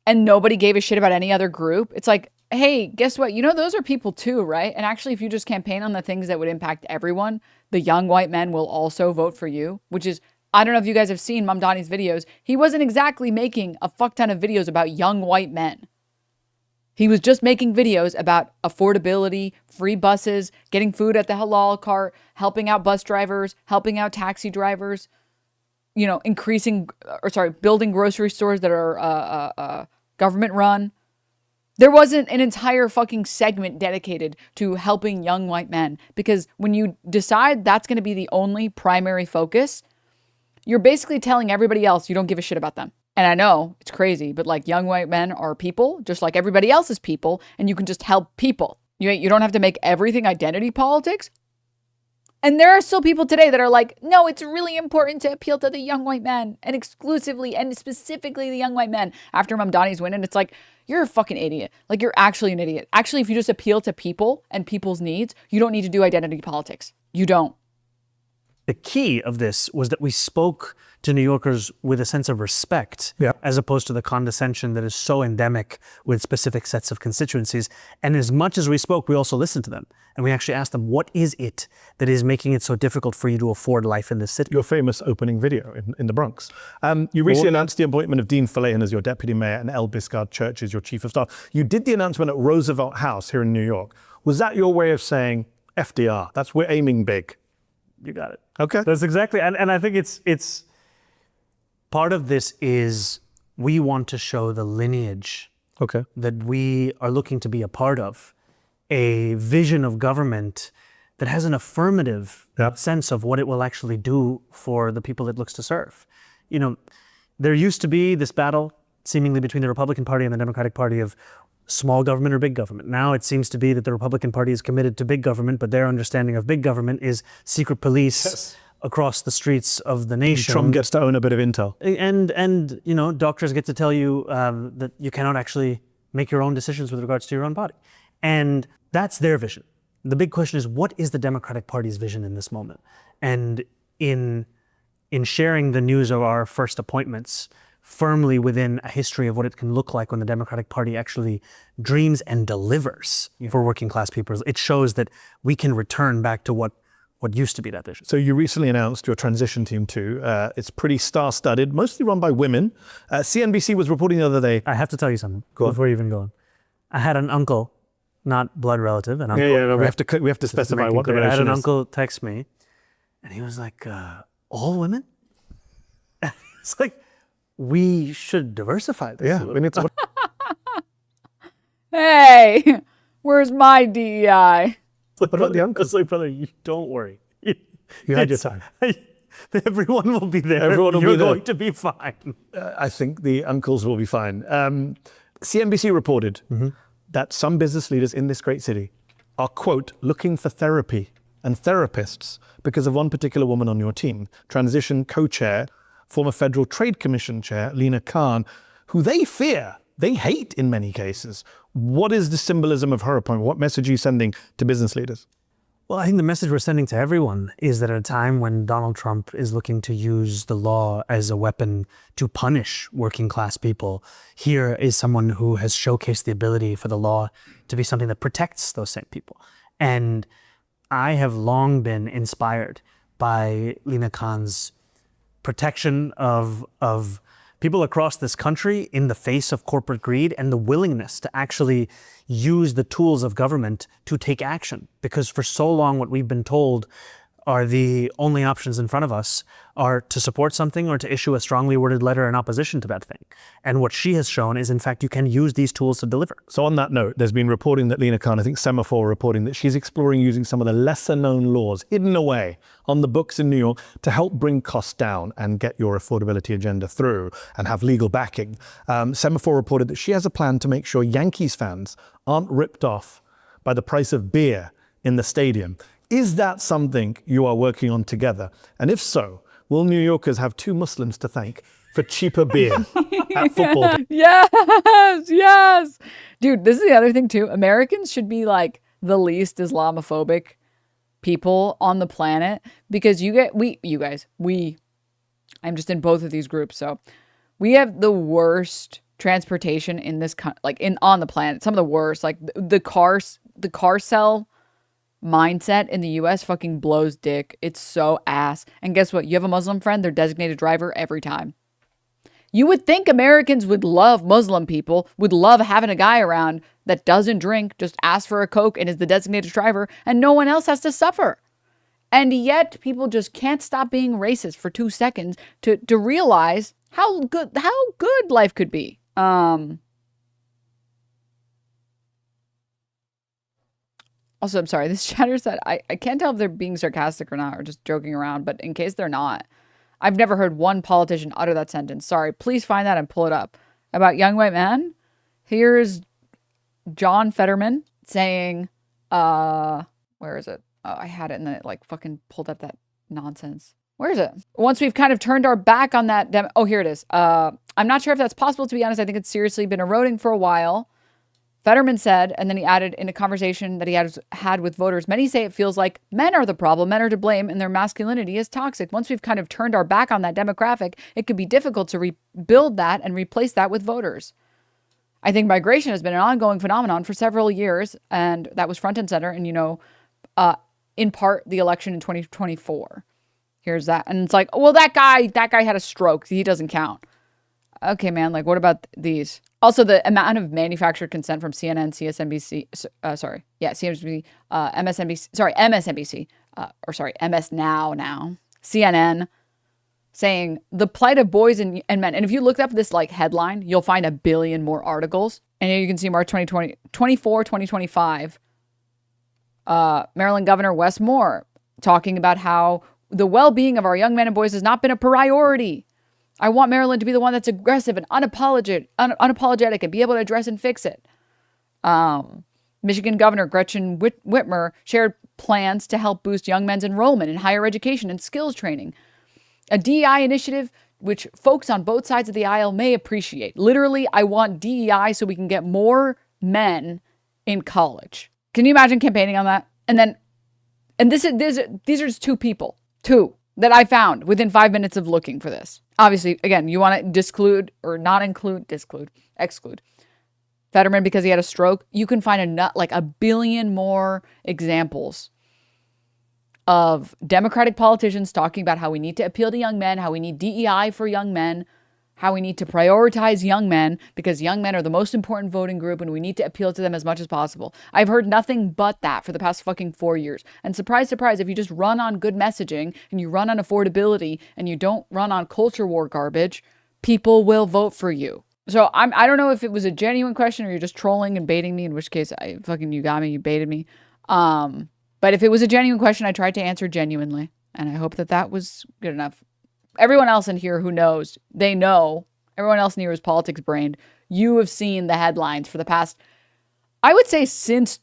And nobody gave a shit about any other group. It's like, hey, guess what? You know, those are people too, right? And actually, if you just campaign on the things that would impact everyone, the young white men will also vote for you, which is, I don't know if you guys have seen Mamdani's videos. He wasn't exactly making a fuck ton of videos about young white men. He was just making videos about affordability, free buses, getting food at the halal cart, helping out bus drivers, helping out taxi drivers, you know, building grocery stores that are government run. There wasn't an entire fucking segment dedicated to helping young white men, because when you decide that's going to be the only primary focus, you're basically telling everybody else you don't give a shit about them. And I know it's crazy, but like, young white men are people just like everybody else is people, and you can just help people. You don't have to make everything identity politics. And there are still people today that are like, no, it's really important to appeal to the young white men, and exclusively and specifically the young white men after Mamdani's win. And it's like, you're a fucking idiot. Like, you're actually an idiot. Actually, if you just appeal to people and people's needs, you don't need to do identity politics. You don't. The key of this was that we spoke to New Yorkers with a sense of respect, as opposed to the condescension that is so endemic with specific sets of constituencies. And as much as we spoke, we also listened to them. And we actually asked them, what is it that is making it so difficult for you to afford life in this city? Your famous opening video in the Bronx. You recently announced the appointment of Dean Falahan as your deputy mayor and El Biscard Church as your chief of staff. You did the announcement at Roosevelt House here in New York. Was that your way of saying, FDR, we're aiming big? You got it. Okay. That's exactly, and I think it's part of this is we want to show the lineage that we are looking to be a part of, a vision of government that has an affirmative sense of what it will actually do for the people it looks to serve. You know, there used to be this battle seemingly between the Republican Party and the Democratic Party of small government or big government. Now it seems to be that the Republican Party is committed to big government, but their understanding of big government is secret police across the streets of the nation. Trump gets to own a bit of intel. And you know, doctors get to tell you that you cannot actually make your own decisions with regards to your own body. And that's their vision. the big question is, what is the Democratic Party's vision in this moment? And in sharing the news of our first appointments firmly within a history of what it can look like when the Democratic Party actually dreams and delivers for working class people, it shows that we can return back to what used to be that vision. So you recently announced your transition team too. It's pretty star-studded, mostly run by women. CNBC was reporting the other day. I have to tell you something before you even go on. I had an uncle, not blood relative, an uncle. No, we have to specify what the relation is. I had an uncle text me, and he was like, all women? It's like, we should diversify this. Yeah, we need to. Hey, where's my DEI? What about the uncle? It's like, brother, you don't worry. You had your time. Everyone will be there. Everyone will You're be there. going to be fine. I think the uncles will be fine. CNBC reported that some business leaders in this great city are, quote, looking for therapy and therapists because of one particular woman on your team, transition co-chair, former Federal Trade Commission chair, Lina Khan, who they fear, they hate in many cases. What is the symbolism of her appointment? What message are you sending to business leaders? Well, I think the message we're sending to everyone is that at a time when Donald Trump is looking to use the law as a weapon to punish working class people, here is someone who has showcased the ability for the law to be something that protects those same people. And I have long been inspired by Lina Khan's protection of people across this country in the face of corporate greed and the willingness to actually use the tools of government to take action. Because for so long, what we've been told are the only options in front of us are to support something or to issue a strongly worded letter in opposition to that thing. And what she has shown is, in fact, you can use these tools to deliver. So on that note, there's been reporting that Lina Khan, I think Semaphore reporting that she's exploring using some of the lesser known laws hidden away on the books in New York to help bring costs down and get your affordability agenda through and have legal backing. Semaphore reported that she has a plan to make sure Yankees fans aren't ripped off by the price of beer in the stadium. Is that something you are working on together? And if so, will New Yorkers have two Muslims to thank for cheaper beer at football games? Yes. Dude, this is the other thing too. Americans should be like the least Islamophobic people on the planet because I'm just in both of these groups. So we have the worst transportation in this on the planet. Some of the worst, like the car cell mindset in the US fucking blows dick. It's so ass. And guess what? You have a Muslim friend, they're designated driver every time. You would think Americans would love Muslim people, would love having a guy around that doesn't drink, just asks for a Coke and is the designated driver, and no one else has to suffer. And yet people just can't stop being racist for 2 seconds to realize how good life could be. Also, I'm sorry, this chatter said, I can't tell if they're being sarcastic or not, or just joking around, but in case they're not, I've never heard one politician utter that sentence. Sorry, please find that and pull it up. About young white men, here's John Fetterman saying, where is it? Oh, I had it and then it like fucking pulled up that nonsense. Where is it? Once we've kind of turned our back on that, oh, here it is. I'm not sure if that's possible, to be honest. I think it's seriously been eroding for a while. Fetterman said, and then he added in a conversation that he had with voters, many say it feels like men are the problem, men are to blame, and their masculinity is toxic. Once we've kind of turned our back on that demographic, it could be difficult to rebuild that and replace that with voters. I think migration has been an ongoing phenomenon for several years, and that was front and center, and, in part, the election in 2024. Here's that. And it's like, well, that guy had a stroke. He doesn't count. Okay, man, like, what about these? Also, the amount of manufactured consent from CNN, MSNBC, MS Now, CNN, saying the plight of boys and men. And if you look up this like headline, you'll find a billion more articles. And here you can see March 2025, Maryland Governor Wes Moore talking about how the well-being of our young men and boys has not been a priority. I want Maryland to be the one that's aggressive and unapologetic and be able to address and fix it. Michigan Governor Gretchen Whitmer shared plans to help boost young men's enrollment in higher education and skills training. A DEI initiative which folks on both sides of the aisle may appreciate. Literally, I want DEI so we can get more men in college. Can you imagine campaigning on that? And these are just two people, that I found within 5 minutes of looking for this. Obviously, again, you want to exclude Fetterman because he had a stroke. You can find a billion more examples of Democratic politicians talking about how we need to appeal to young men, how we need DEI for young men, how we need to prioritize young men because young men are the most important voting group and we need to appeal to them as much as possible. I've heard nothing but that for the past fucking 4 years. And surprise, surprise, if you just run on good messaging and you run on affordability and you don't run on culture war garbage, people will vote for you. So I don't know if it was a genuine question or you're just trolling and baiting me, in which case you got me, you baited me. But if it was a genuine question, I tried to answer genuinely. And I hope that was good enough. Everyone else in here who knows, they know. Everyone else in here is politics brained. You have seen the headlines for the past, I would say since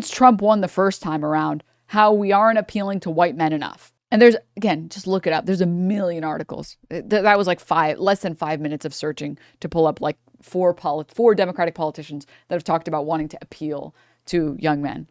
Trump won the first time around, how we aren't appealing to white men enough. And there's, again, just look it up. There's a million articles. That was like less than 5 minutes of searching to pull up like four Democratic politicians that have talked about wanting to appeal to young men.